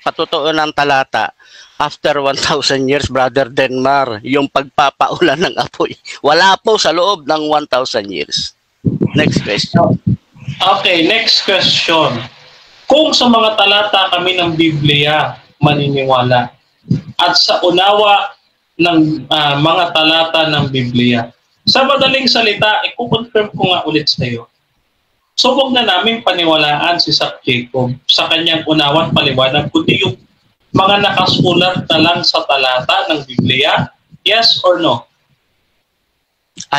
patutuon ng talata, after 1,000 years, Brother Denmar, yung pagpapaulan ng apoy, wala po sa loob ng 1,000 years. Next question. Okay, next question. Kung sa mga talata kami ng Biblia maniniwala at sa unawa ng mga talata ng Biblia, sa madaling salita, i-confirm ko nga ulit sa iyo. So, huwag na namin paniwalaan si Sak Jacob sa kanyang unawa at paliwanag, kundi yung mga nakasulat na lang sa talata ng Biblia. Yes or no?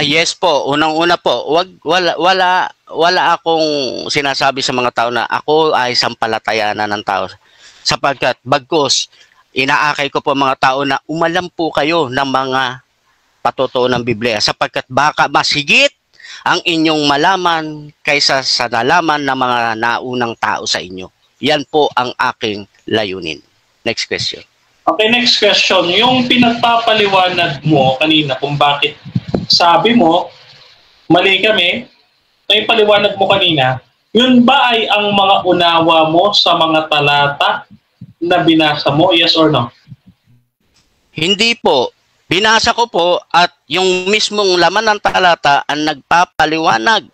Yes po. Unang-una po, wala akong sinasabi sa mga tao na ako ay sampalatayanan ng tao. sapagkat bagkus inaakay ko po mga tao na umalam po kayo ng mga patotoo ng Biblia sapagkat baka mas higit ang inyong malaman kaysa sa nalaman ng mga naunang tao sa inyo. Yan po ang aking layunin. Next question. Okay, next question. Yung pinagpapaliwanag mo kanina kung bakit sabi mo, mali kami, yung paliwanag mo kanina, yun ba ay ang mga unawa mo sa mga talata na binasa mo? Yes or no? Hindi po. Binasa ko po at yung mismong laman ng talata ang nagpapaliwanag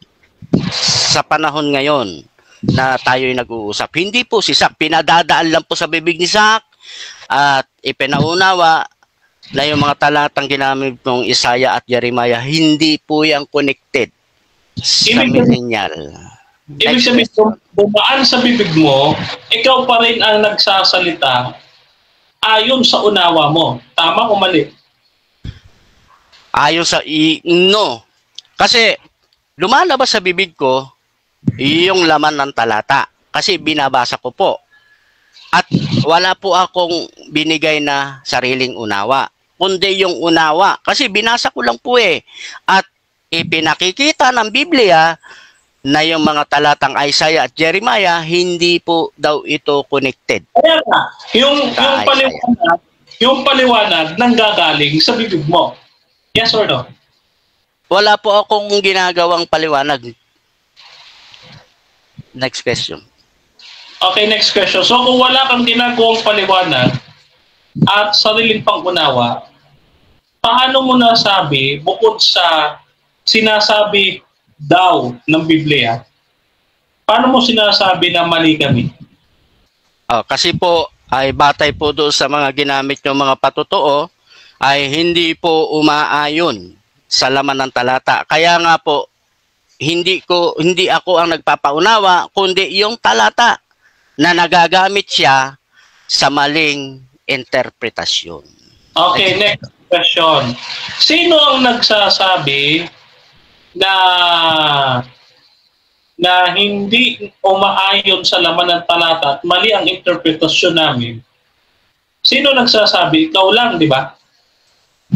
sa panahon ngayon na tayo'y nag-uusap. Hindi po si Sak. Pinadadaan lang po sa bibig ni Sak at ipinaunawa na yung mga talatang ginamit ng Isaiah at Jeremiah, hindi po yan connected sa millennial. Ibig sabihin, bumaan sa bibig mo, ikaw pa rin ang nagsasalita ayon sa unawa mo. Tama o mali? Ayon sa no. Kasi lumalabas sa bibig ko yung laman ng talata. Kasi binabasa ko po. At wala po akong binigay na sariling unawa. Kundi yung unawa. Kasi binasa ko lang po eh. At ipinakikita ng Biblia na yung mga talatang Isaiah at Jeremiah, hindi po daw ito connected. Kaya nga, yung paliwanag nanggagaling sa bibig mo. Yes or no? Wala po akong ginagawang paliwanag. Next question. Okay, next question. So kung wala kang ginagawang paliwanag at sariling pangunawa, paano mo nasabi, bukod sa sinasabi daw ng Biblia, paano mo sinasabi na mali kami? Kasi po ay batay po doon sa mga ginamit ng mga patotoo ay hindi po umaayon sa laman ng talata. Kaya nga po hindi ako ang nagpapaunawa kundi yung talata na nagagamit siya sa maling interpretasyon. Okay, next question. Sino ang nagsasabi na hindi umaayon sa laman ng talata at mali ang interpretasyon namin? Sino nagsasabi? Ikaw lang, di ba?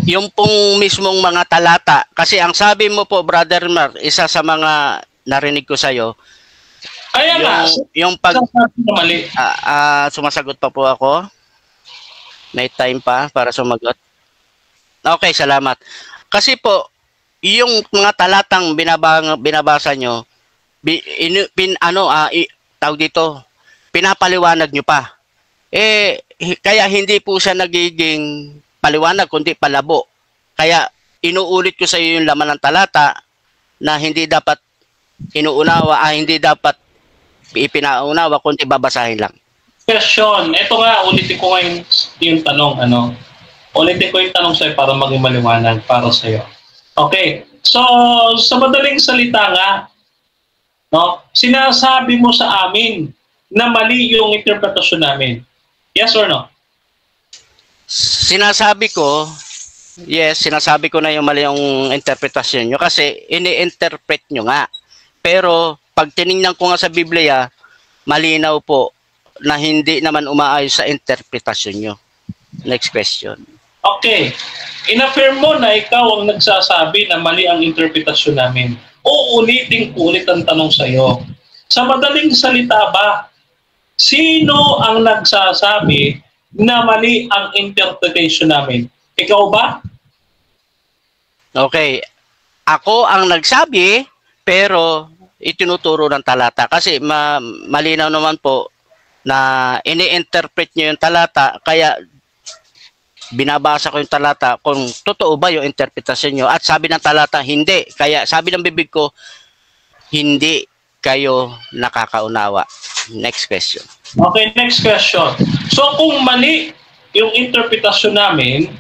Yung pong mismong mga talata, kasi ang sabi mo po, Brother Mark, isa sa mga narinig ko sa'yo, kaya nga, yung pag mali. sumasagot pa po ako. May time pa para sumagot. Okay, salamat. Kasi po, yung mga talatang binabasa nyo, tawag dito, pinapaliwanag nyo pa. Kaya hindi po siya nagiging paliwanag, kundi palabo. Kaya inuulit ko sa iyo yung laman ng talata na hindi dapat hindi dapat ipinaunawa, kundi babasahin lang. Question. Ito nga, ulitin ko ngayon yung tanong. Ulitin ko yung tanong sa'yo para maging maliwanag para sa'yo. Okay. So, sa madaling salita nga, no, sinasabi mo sa amin na mali yung interpretasyon namin. Yes or no? Sinasabi ko na yung mali yung interpretasyon nyo kasi ini-interpret nyo nga. Pero pag tinignan ko nga sa Biblia, malinaw po na hindi naman umaayos sa interpretasyon nyo. Next question. Okay. In-affirm mo na ikaw ang nagsasabi na mali ang interpretasyon namin. Uulitin ko ulit ang tanong sa iyo. Sa madaling salita ba, sino ang nagsasabi na mali ang interpretation namin? Ikaw ba? Okay. Ako ang nagsabi, pero itinuturo ng talata. Kasi malinaw naman po na ini-interpret nyo yung talata, kaya binabasa ko yung talata kung totoo ba yung interpretasyon nyo. At sabi ng talata, hindi. Kaya sabi ng bibig ko, hindi kayo nakakaunawa. Next question. Okay, next question. So kung mali yung interpretasyon namin,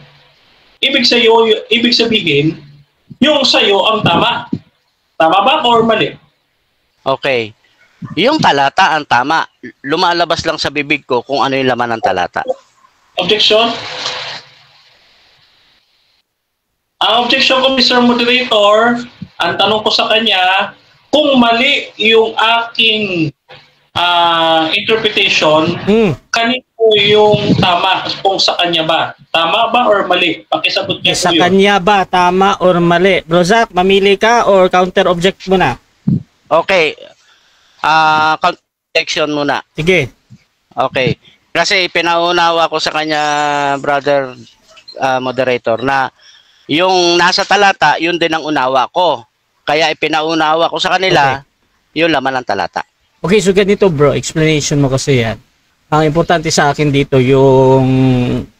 ibig sabihin, yung sa'yo ang tama. Tama ba or mali? Okay. Yung talata ang tama. Lumalabas lang sa bibig ko kung ano yung laman ng talata. Objection? Ang objection ko, Mr. Moderator, ang tanong ko sa kanya, kung mali yung aking interpretation, kanino yung tama? Kung sa kanya ba? Tama ba or mali? Pakisagot niya Sa po yun. kanya ba, tama or mali? Bro Zach, mamili ka or counter object muna? Okay. Connection muna. Sige. Okay. Kasi pinaunawa ko sa kanya, brother moderator, na yung nasa talata, yun din ang unawa ko. Kaya ipinaunawa ko sa kanila, yung laman ng talata. Okay, so ganito bro, explanation mo kasi yan. Ang importante sa akin dito yung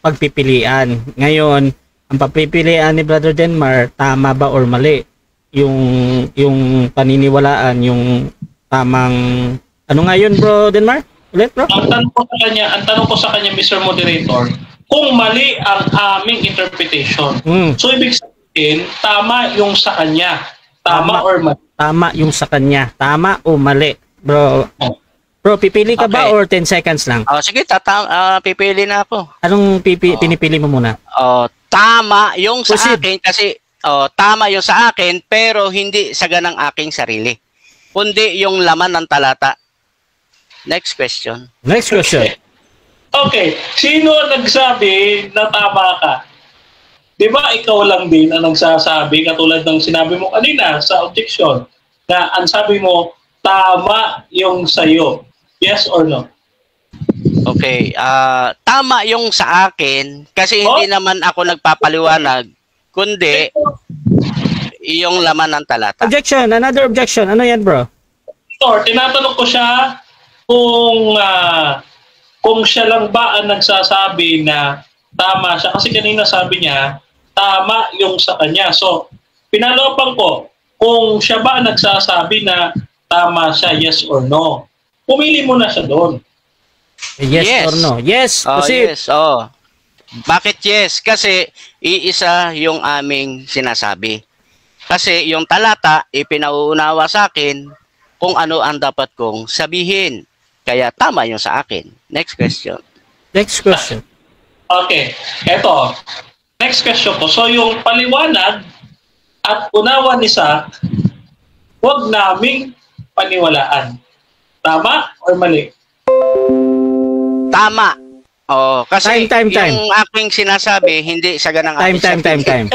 pagpipilian. Ngayon, ang pagpipilian ni Brother Denmar, tama ba or mali? Yung paniniwalaan, yung tamang... Ano nga yun bro Denmar? Ulit bro? Ang tanong ko sa kanya, Mr. Moderator, kung mali ang aming interpretation. So ibig sabihin, tama yung sa kanya. Tama or mali? Tama yung sa kanya. Tama o mali? Bro, pipili ka ba or 10 seconds lang? Sige, pipili na ako. Anong pinipili mo muna? Tama yung sa Proceed. akin kasi tama yung sa akin pero hindi sa ganang aking sarili. Kundi yung laman ng talata. Next question. Next question. Okay. Sino nagsabi na tama ka? Di ba ikaw lang din ang nagsasabi katulad ng sinabi mo kanina sa objection na ang sabi mo, tama yung sayo. Yes or no? Okay. Tama yung sa akin kasi hindi naman ako nagpapaliwanag kundi yung laman ng talata. Objection. Another objection. Ano yan bro? Or tinatanong ko siya kung siya lang ba ang nagsasabi na tama siya. Kasi kanina sabi niya, tama yung sa kanya. So, pinalopan ko, kung siya ba ang nagsasabi na tama siya, yes or no. Pumili mo na siya doon. Yes or no? Yes. Proceed. Yes. Bakit yes? Kasi iisa yung aming sinasabi. Kasi yung talata, ipinauunawa sa akin kung ano ang dapat kong sabihin. Kaya tama yung sa akin. Next question. Next question. Okay. Eto. Next question ko. So, yung paliwanag at unawa ni Zach, huwag naming paniwalaan. Tama or mali? Tama. Kasi Time. yung aking sinasabi, hindi sa ganang Time.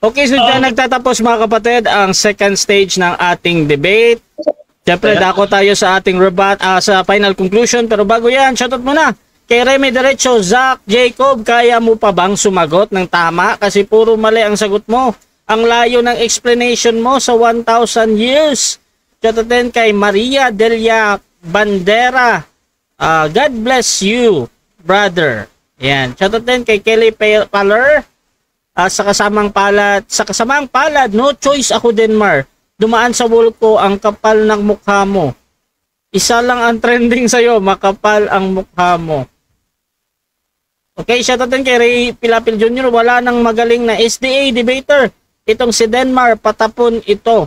Okay, so dyan nagtatapos mga kapatid ang second stage ng ating debate. Siyempre, dako tayo sa ating sa final conclusion. Pero bago yan, shoutout muna kay Remy Derecho, Zach, Jacob, kaya mo pa bang sumagot ng tama? Kasi puro mali ang sagot mo. Ang layo ng explanation mo sa 1,000 years. Shoutout din kay Maria Delia Bandera. God bless you, brother. Yan. Shoutout din kay Kelly Paler. Sa kasamang palad, no choice ako Denmar. Dumaan sa wall ko ang kapal ng mukha mo. Isa lang ang trending sa'yo, makapal ang mukha mo. Okay, shoutout din kay Ray Pilapil Jr. Wala nang magaling na SDA debater. Itong si Denmar, patapon ito.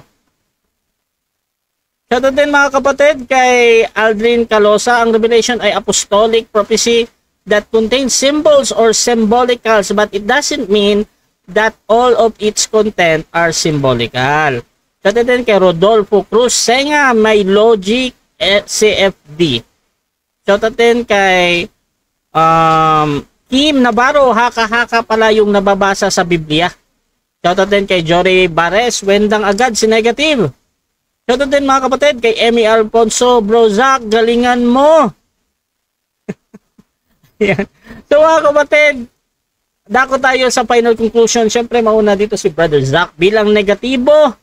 Shoutout din mga kapatid kay Aldrin Calosa. Ang revelation ay apostolic prophecy that contains symbols or symbolicals, but it doesn't mean that all of its content are symbolical. Shoutout din kay Rodolfo Cruz Senga, may logic CFD. Shoutout din kay Kim Navarro, haka-haka pala yung nababasa sa Biblia. Shoutout din kay Jory Bares, wendang agad si negative. Shoutout din mga kapatid kay Emmy Alfonso, bro Zach, galingan mo. Yan. So mga kapatid, dako tayo sa final conclusion. Siyempre mauna dito si Brother Zach bilang negatibo.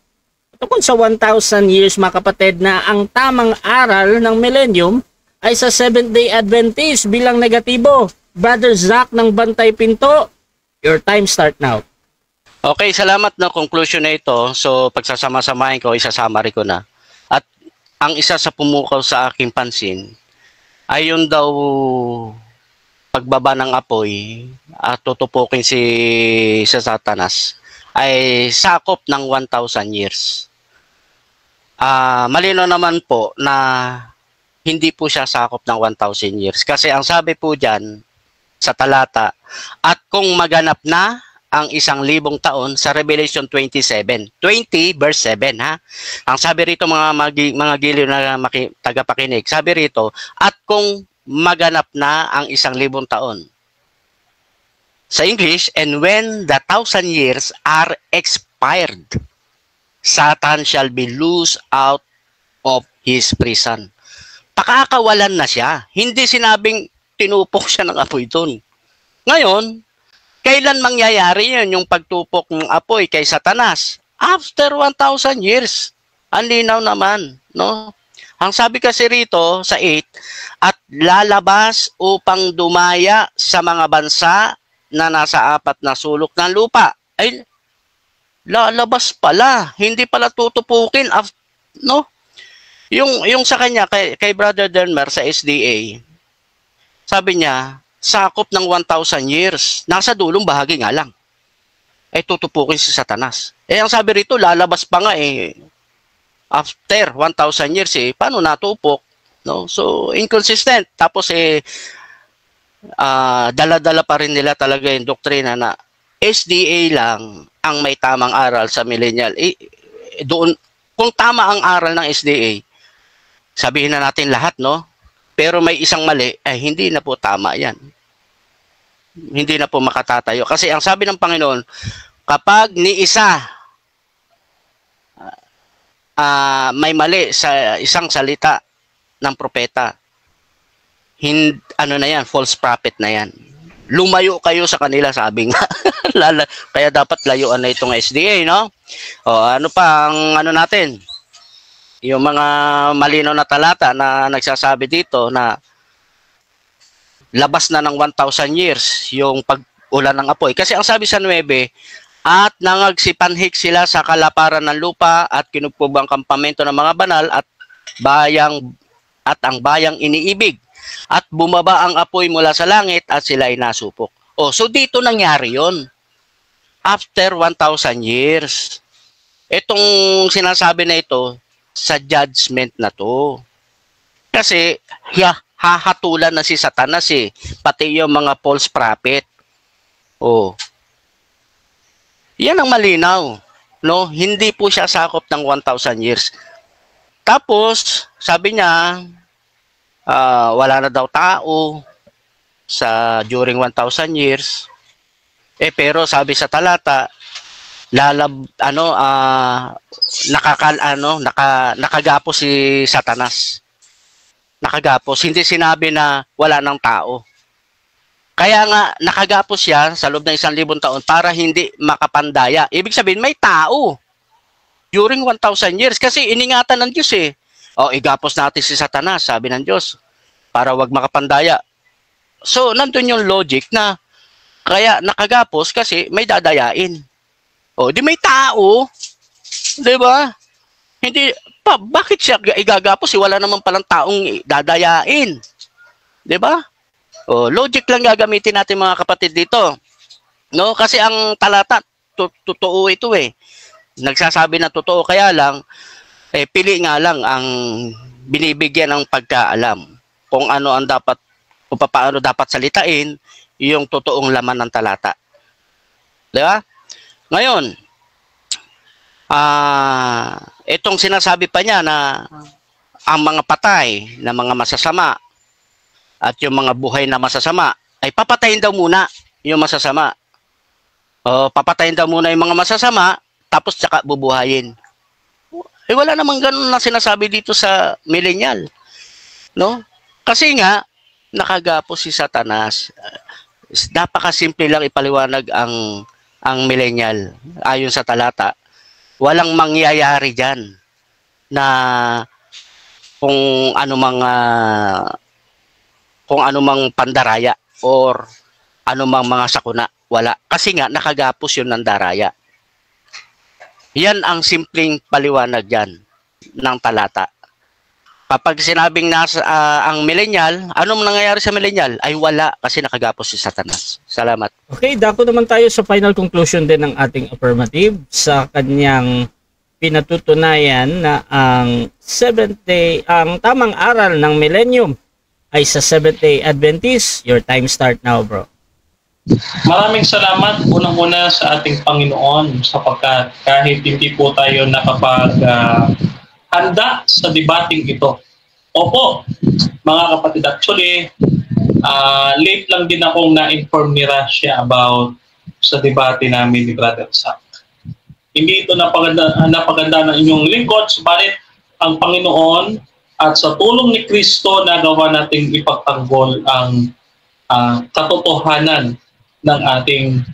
Tungkol sa 1,000 years mga kapatid na ang tamang aral ng millennium ay sa Seventh-day Adventist bilang negatibo. Brother Zach ng Bantay Pinto, your time start now. Okay, salamat na conclusion na ito. So, pagsasama-samahin ko, isasummary ko na. At ang isa sa pumukaw sa aking pansin ay yun daw pagbaba ng apoy at tutupukin sa Satanas ay sakop ng 1,000 years. Malino naman po na hindi po siya sakop ng 1,000 years. Kasi ang sabi po dyan sa talata, at kung maganap na ang 1,000 taon sa Revelation 27. 20 verse 7 ha. Ang sabi rito mga giliw na tagapakinig, sabi rito, at kung maganap na ang 1,000 taon. Sa English, and when the 1,000 years are expired, Satan shall be loosed out of his prison. Pakakawalan na siya. Hindi sinabing tinupok siya ng apoy doon. Ngayon, kailan mangyayari yun, yung pagtupok ng apoy kay Satanas? After 1,000 years. Ang linaw naman, no? Ang sabi kasi rito sa 8, at lalabas upang dumaya sa mga bansa na nasa 4 na sulok ng lupa. Ay, lalabas pala. Hindi pala tutupukin, no? Yung sa kanya, kay Brother Denmer sa SDA, sabi niya, sakop ng 1,000 years. Nasa dulong bahagi nga lang. Tutupukin si Satanas. Ang sabi rito, lalabas pa nga after 1,000 years paano natupok? No? So, inconsistent. Tapos dala-dala pa rin nila talaga yung doktrina na SDA lang ang may tamang aral sa millennial. Doon, kung tama ang aral ng SDA, sabihin na natin lahat, no? Pero may isang mali, hindi na po tama yan. Hindi na po makatatayo. Kasi ang sabi ng Panginoon, kapag ni isa may mali sa isang salita ng propeta, ano na yan, false prophet na yan. Lumayo kayo sa kanila, sabi nga. Kaya dapat layuan na itong SDA, no? O, ano pa ang ano natin? Yung mga malinaw na talata na nagsasabi dito na labas na ng 1,000 years yung pag-ulan ng apoy. Kasi ang sabi sa 9, at nangagsipanhik sila sa kalaparan ng lupa at kinugpog ang kampamento ng mga banal at ang bayang iniibig. At bumaba ang apoy mula sa langit at sila ay nasupok. So dito nangyari yon. After 1,000 years. Itong sinasabi na ito, sa judgment na to. Kasi hahatulan na si Satanas pati yung mga false prophet. Yan ang malinaw, no? Hindi po siya sakop ng 1,000 years. Tapos, sabi niya, wala na daw tao during 1,000 years. Pero sabi sa talata, nakagapos si Satanas. Nakagapos. Hindi sinabi na wala ng tao. Kaya nga, nakagapos siya sa loob ng 1,000 taon para hindi makapandaya. Ibig sabihin, may tao during 1,000 years. Kasi iningatan ng Diyos igapos natin si Satanas, sabi ng Diyos, para wag makapandaya. So, nandun yung logic na kaya nakagapos kasi may dadayain. Di may tao. Di ba? Hindi, bakit siya igagapos? Wala naman palang taong dadayain. Di ba? Logic lang gagamitin natin mga kapatid dito. No? Kasi ang talata, totoo ito Nagsasabi na totoo, kaya lang, pili nga lang ang binibigyan ng pagkaalam. Kung ano ang dapat, kung paano dapat salitain, yung totoong laman ng talata. Di ba? Ngayon, itong sinasabi pa niya na ang mga patay na mga masasama at yung mga buhay na masasama ay papatayin daw muna yung masasama. Papatayin daw muna yung mga masasama tapos tsaka bubuhayin. Wala namang ganun na sinasabi dito sa millennial. No? Kasi nga, nakagapos si Satanas. Napakasimple lang ipaliwanag ang millennial ayon sa talata. Walang mangyayari dyan na kung anumang pandaraya or anumang mga sakuna. Wala. Kasi nga, nakagapos yun ng daraya. Yan ang simpleng paliwanag yan ng talata. Kapag sinabing ang millennial, anong nangyayari sa millennial? Ay wala kasi nakagapos si Satanas. Salamat. Okay, dako naman tayo sa final conclusion din ng ating affirmative sa kanyang pinatutunayan na ang tamang aral ng millennium ay sa Seventh-day Adventist. Your time start now, bro. Maraming salamat unang-una sa ating Panginoon sapagkat kahit hindi po tayo handa sa debating ito. Opo, mga kapatid, actually, late lang din akong na-inform ni Rasha about sa debate namin ni Brother Zach. Hindi ito napaganda ng inyong lingkod, subalit ang Panginoon at sa tulong ni Kristo nagawa nating ipagtanggol ang katotohanan ng ating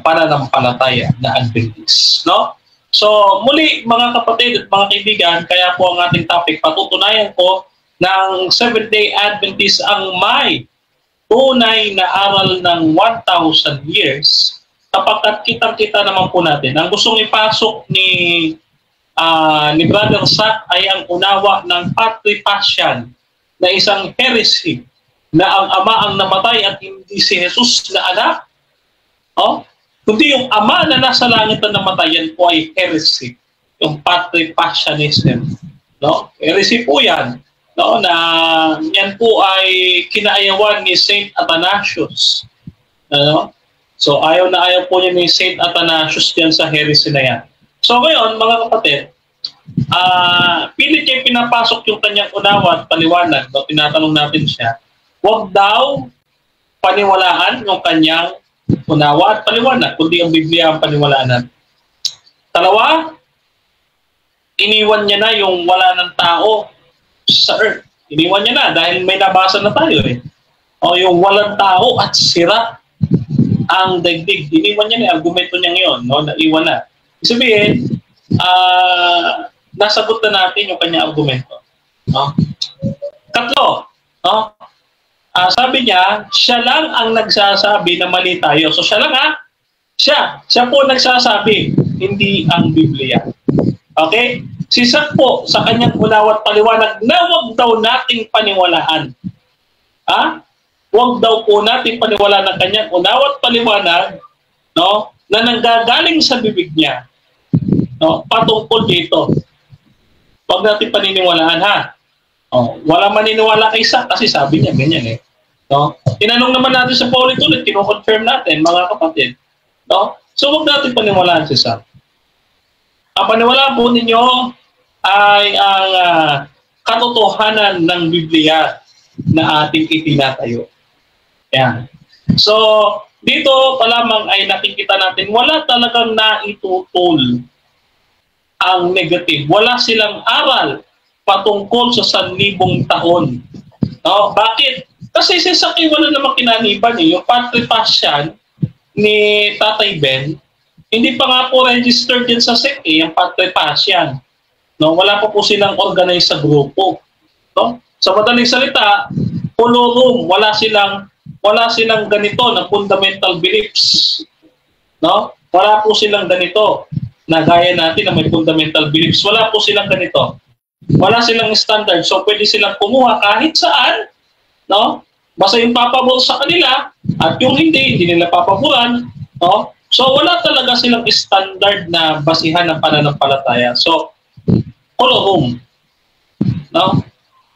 pananampalataya na Adventist, no? So, muli mga kapatid at mga kaibigan, kaya po ang ating topic, patutunayan ko ng Seventh-day Adventist ang may tunay na aral ng 1,000 years, kapag kitang-kita naman po natin. Ang gustong ipasok ni Brother Zach ay ang unawa ng patripasyan na isang heresy na ang Ama ang namatay at hindi si Jesus na anak. Kundi yung Ama na nasa langit na namatay, yan po ay heresy. Yung patripasyanism. No? Heresy po yan. No? Na yan po ay kinaayawan ni Saint Athanasius. No? So ayaw na ayaw po niya ni Saint Athanasius yan sa heresy na yan. So ngayon, mga kapatid, pilit niya pinapasok yung kanyang unawa at paliwanag. No? Tinatanong natin siya, huwag daw paniwalaan yung kanyang unawa at paliwanag, kundi ang Biblia ang paniwalaan. Dalawa, iniwan niya na yung wala ng tao sa earth. Iniwan niya na dahil may nabasa na tayo eh. O yung walang tao at sira ang daigdig. Iniwan niya na, argumento niya ngayon, no? Naiwan na. Ibig sabihin, nasagot na natin yung kanyang argumento. No? Katlo, no? Sabi niya, siya lang ang nagsasabi na mali tayo. So siya lang siya po nagsasabi, hindi ang Biblia. Okay? Si Zach po sa kanyang unawa at paliwanag na huwag daw nating paniwalaan. Huwag daw po nating paniwalaan ang kanyang unawa at paliwanag, no, na nanggagaling sa bibig niya. No, patungkol dito. Huwag natin paniniwalaan wala maniniwala kay Zach kasi sabi niya ganyan eh. No? Tinanong naman natin sa paulit-ulit, kino-confirm natin mga kapatid. No? So huwag natin paniwalaan si Zach. Ang paniwalaan po ninyo ay ang katotohanan ng Biblia na ating itinatayo. Yan. So dito pa lamang ay nakikita natin wala talagang naitutol ang negative. Wala silang aral patungkol sa 1,000 taon. No? Bakit? Kasi si Zach wala namang kinaniban eh. Yung patripasyan ni Tatay Ben, hindi pa nga po registered din sa SEC yung patripasyan. No? Wala pa po silang organized sa grupo. No? Sa madaling salita, pulurum, wala silang ganito na fundamental beliefs. No? Wala po silang ganito na gaya natin na may fundamental beliefs. Wala po silang ganito. Wala silang standard. So pwede silang kumuha kahit saan, no? Basta yung papabor sa kanila at yung hindi nila papaboran, no? So wala talaga silang standard na basihan ng pananampalataya. So kolorum, no?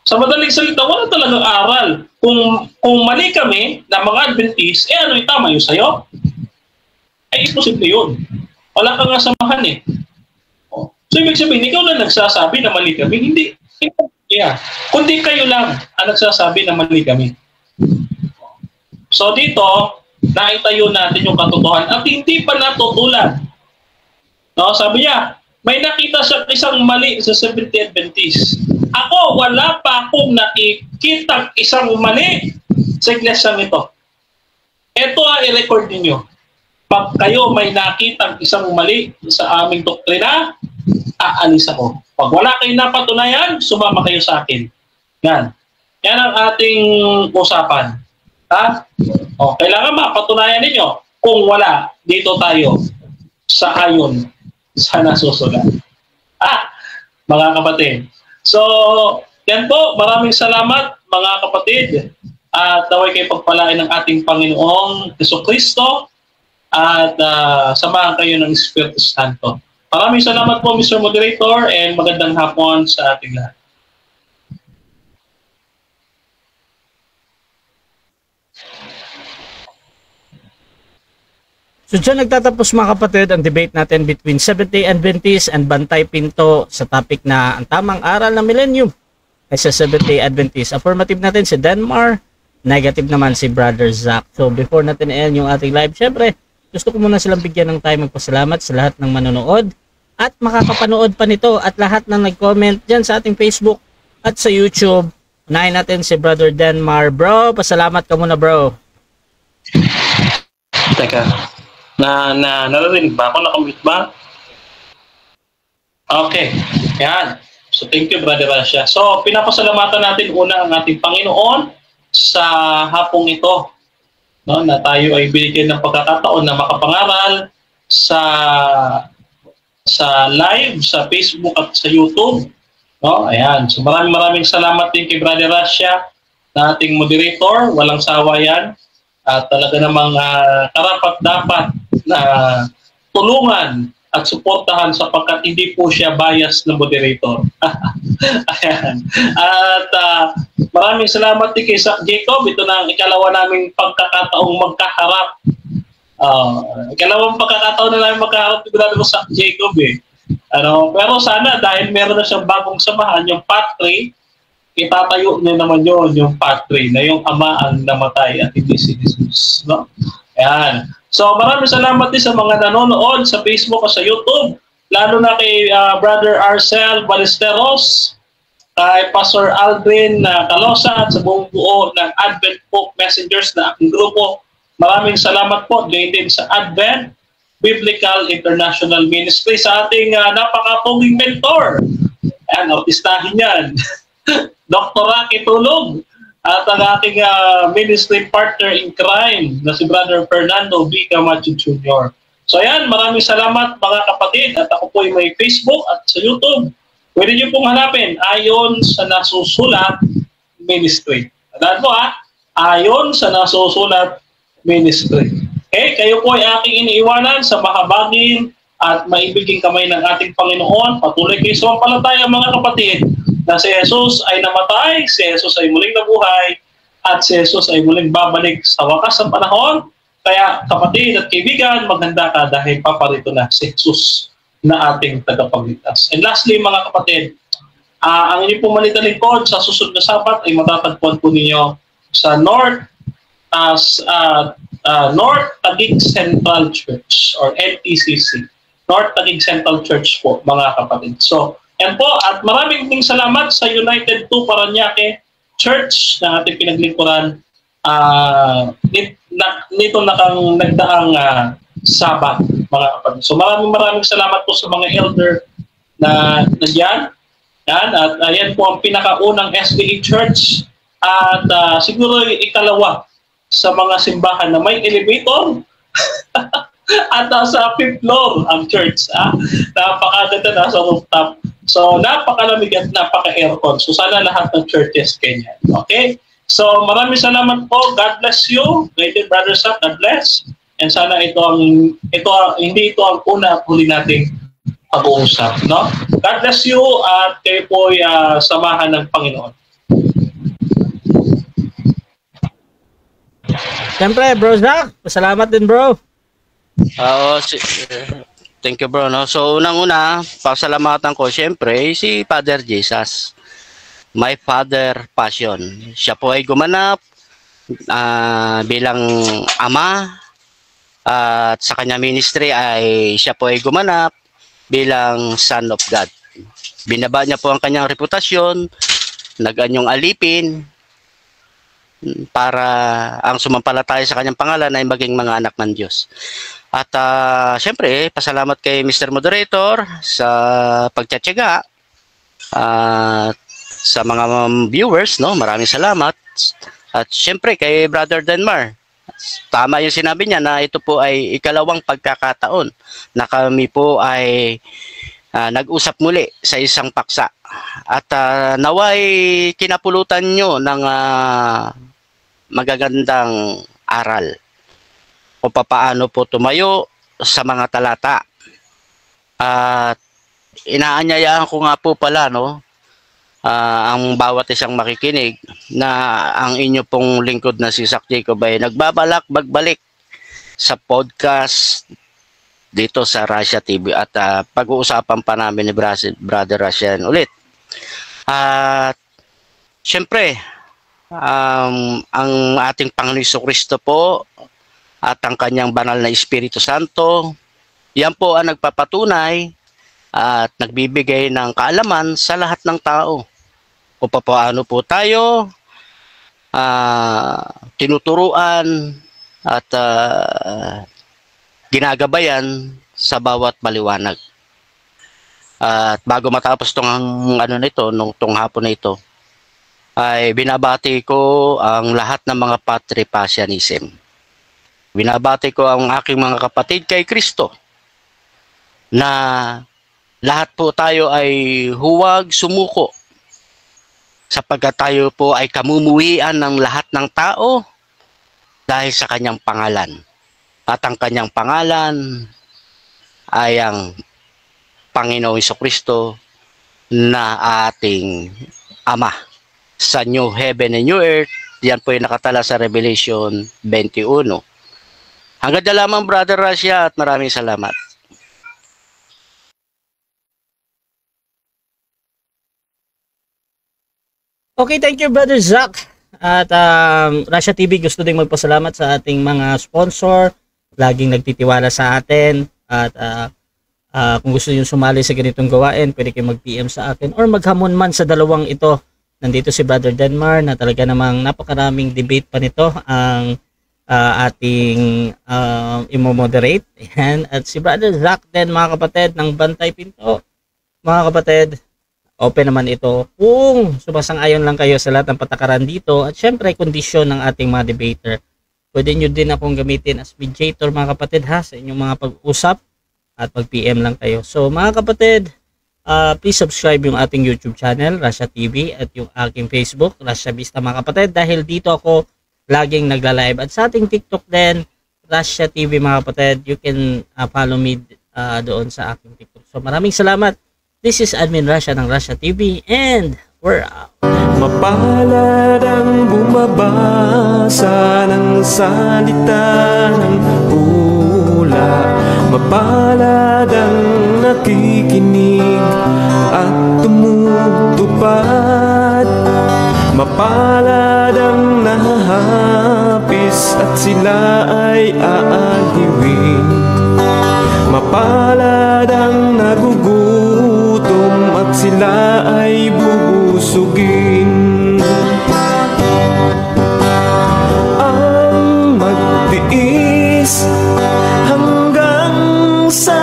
Sa madaling salita, wala talagang aral. Kung mali kami na mga Adventist, ano yung tama yun sa'yo? Ay imposible yun. Wala kang samahan eh. So ibig sabihin, ikaw lang nagsasabi na mali kami, hindi. Kundi kayo lang ang nagsasabi na mali kami. So dito, naitayo natin yung katotohanan at hindi pa natutulan. No, sabi niya, may nakita siya isang mali sa Seventh-day Adventist. Ako, wala pa akong nakikita isang mali sa iglesyang ito. Ito i-record ninyo. Pag kayo may nakitang isang mali sa aming doktrina, aalis ako. Pag wala kayong napatunayan, sumama kayo sa akin. Yan. Yan ang ating usapan. Kailangan mapatunayan ninyo. Kung wala, dito tayo sa ayon sa nasusulat. Mga kapatid. So, yan po. Maraming salamat mga kapatid. At naway kayo pagpalain ng ating Panginoong Jesucristo at samahan kayo ng Espiritu Santo. Maraming salamat po Mr. Moderator and magandang hapon sa ating lahat. So dyan nagtatapos mga kapatid ang debate natin between Seventh-day Adventist and Bantay Pinto sa topic na ang tamang aral ng millennium ay sa Seventh-day Adventist. Affirmative natin si Denmar, negative naman si Brother Zach. So before natin i-end yung ating live, syempre gusto ko muna silang bigyan ng time magpasalamat sa lahat ng manonood at makakapanood pa nito at lahat ng nag-comment dyan sa ating Facebook at sa YouTube. Unahin natin si Brother Denmar. Bro, pasalamat ka muna bro. Teka, narinig ba ako? Nakamute ba? Okay, yan. So thank you Brother Rasha. So pinapasalamatan natin una ang ating Panginoon sa hapong ito, no, na tayo ay binigyan ng pagkakataon na makapangaral sa live, sa Facebook at sa YouTube. No, ayan. So maraming salamat din kay Brother Rasha na ating moderator. Walang sawa yan. At talaga namang karapat-dapat na tulungan at suportahan sapagkat hindi po siya bias na moderator. Ayan. At maraming salamat din kay Sak Jacob. Ito na ang ikalawa naming pagkakataong magkaharap. Ikalawang pagkakataon na namin magkaharap ni Brother Sak Jacob eh. Pero sana dahil meron na siyang bagong samahan, yung Part 3, itatayo niya naman yung Part 3 na yung ama ang namatay at hindi si Jesus. No? Ayan. So maraming salamat din sa mga nanonood sa Facebook o sa YouTube, lalo na kay Brother Arcel Ballesteros, kay Pastor Aldrin Calosa at sa buong buo ng Advent Folk Messengers na aking grupo. Maraming salamat po din sa Advent Biblical International Ministry sa ating napakapuging mentor. Ayan, artistahin yan. Dr. Rocky Tulog at ang aking ministry partner in crime na si Brother Fernando B. Camacho Jr. So ayan, maraming salamat mga kapatid at ako po ay may Facebook at sa YouTube. Pwede niyo pong hanapin ayon sa nasusulat ministry. Tandaan mo ayon sa nasusulat ministry. Okay, kayo po ay aking iniiwanan sa mahabagin at maibiging kamay ng ating Panginoon. Patuloy kayo sumampalataya mga kapatid na si Jesus ay namatay, si Jesus ay muling nabuhay, at si Jesus ay muling babalik sa wakas ng panahon. Kaya kapatid at kaibigan, maghanda ka dahil paparito na si Jesus na ating tagapagligtas. And lastly mga kapatid, ang inyong pumalita lingkod sa susunod na Sabat ay matatagpuan po ninyo sa North Taguig Central Church or NTCC. North Taguig Central Church po mga kapatid. So, yan po, at maraming salamat sa United 2 Parañaque Church na ating pinaglingkuran nito nagdaang Sabat, mga kapatid. So maraming salamat po sa mga elder na nandiyan. Yan, at ayan po ang pinakaunang SDA Church at siguro ikalawa sa mga simbahan na may elevator. At nasa 5th floor ang church. Napakaganda, nasa rooftop. So, napakalamig at napaka-aircon. So, sana lahat ng churches ganyan. Okay? So, maraming salamat po. God bless you. Great Brother Sam, God bless. And sana hindi ito ang una at huli nating pag-uusap. No? God bless you at kayo po ay samahan ng Panginoon. Siyempre, Bro Zach, pasalamat din bro. Thank you bro. No? So unang-una, pasalamatan ko siyempre si Father Jesus, my Father Passion. Siya po ay gumanap bilang ama at sa kanya ministry ay siya po ay gumanap bilang Son of God. Binaba niya po ang kanyang reputasyon, nag-anyong alipin para ang sumampalataya sa kanyang pangalan ay maging mga anak ng Diyos. At siyempre, pasalamat kay Mr. Moderator sa pagtsatsaga at sa mga viewers, no? Maraming salamat. At siyempre kay Brother Denmar. Tama yung sinabi niya na ito po ay ikalawang pagkakataon na kami po ay nag-usap muli sa isang paksa. At naway kinapulutan nyo ng magagandang aral o papaano po tumayo sa mga talata. At inaanyayahan ko nga po pala, no, ang bawat isang makikinig na ang inyo pong lingkod na si Sak Jacob ay nagbabalak magbalik sa podcast dito sa Russia TV at pag-uusapan pa namin ni Brother Russian ulit. At syempre, ang ating Panginoon Jesucristo po at ang kanyang banal na Espiritu Santo, yan po ang nagpapatunay at nagbibigay ng kaalaman sa lahat ng tao. O paano po tayo tinuturuan at ginagabayan sa bawat maliwanag. At bago matapos tong hapon na ito, ay binabati ko ang lahat ng mga Patripasyanism. Binabati ko ang aking mga kapatid kay Kristo na lahat po tayo ay huwag sumuko sapagkat tayo po ay kamumuhian ng lahat ng tao dahil sa kanyang pangalan. At ang kanyang pangalan ay ang Panginoong Jesucristo na ating Ama. Sa New Heaven and New Earth, yan po yung nakatala sa Revelation 21. Hanggang dyan lamang, Brother Russia, at maraming salamat. Okay, thank you Brother Zach. At Russia TV gusto ding magpasalamat sa ating mga sponsor, laging nagtitiwala sa atin. At kung gusto niyo sumali sa ganitong gawain, pwede kayong mag-PM sa akin or maghamon man sa dalawang ito. Nandito si Brother Denmar na talaga namang napakaraming debate pa nito ang ating imo-moderate. Ayan. At si Brother Zach din, mga kapatid ng Bantay Pinto. Mga kapatid, open naman ito kung sumasang-ayon lang kayo sa lahat ng patakaran dito at syempre kondisyon ng ating mga debater. Pwede nyo din akong gamitin as mediator, mga kapatid, ha, sa inyong mga pag-usap at mag-PM lang kayo. So mga kapatid, please subscribe yung ating YouTube channel, Russia TV, at yung aking Facebook, Russia Vista, mga kapatid, dahil dito ako laging nagla-live. At sa ating TikTok din, Russia TV, mga kapatid, you can follow me doon sa aking TikTok. So maraming salamat. This is Admin Russia ng Russia TV and we're out. Mapalad ang bumabasa ng salita ng hula. Mapalad ang nakikinig at tumutupad. Mapalad ang nahahapis at sila ay aaliwin. Mapalad ang nagugutom at sila ay bubusugin. Ang magtiis hanggang sa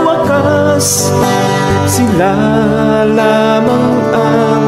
wakas, sila lamang ang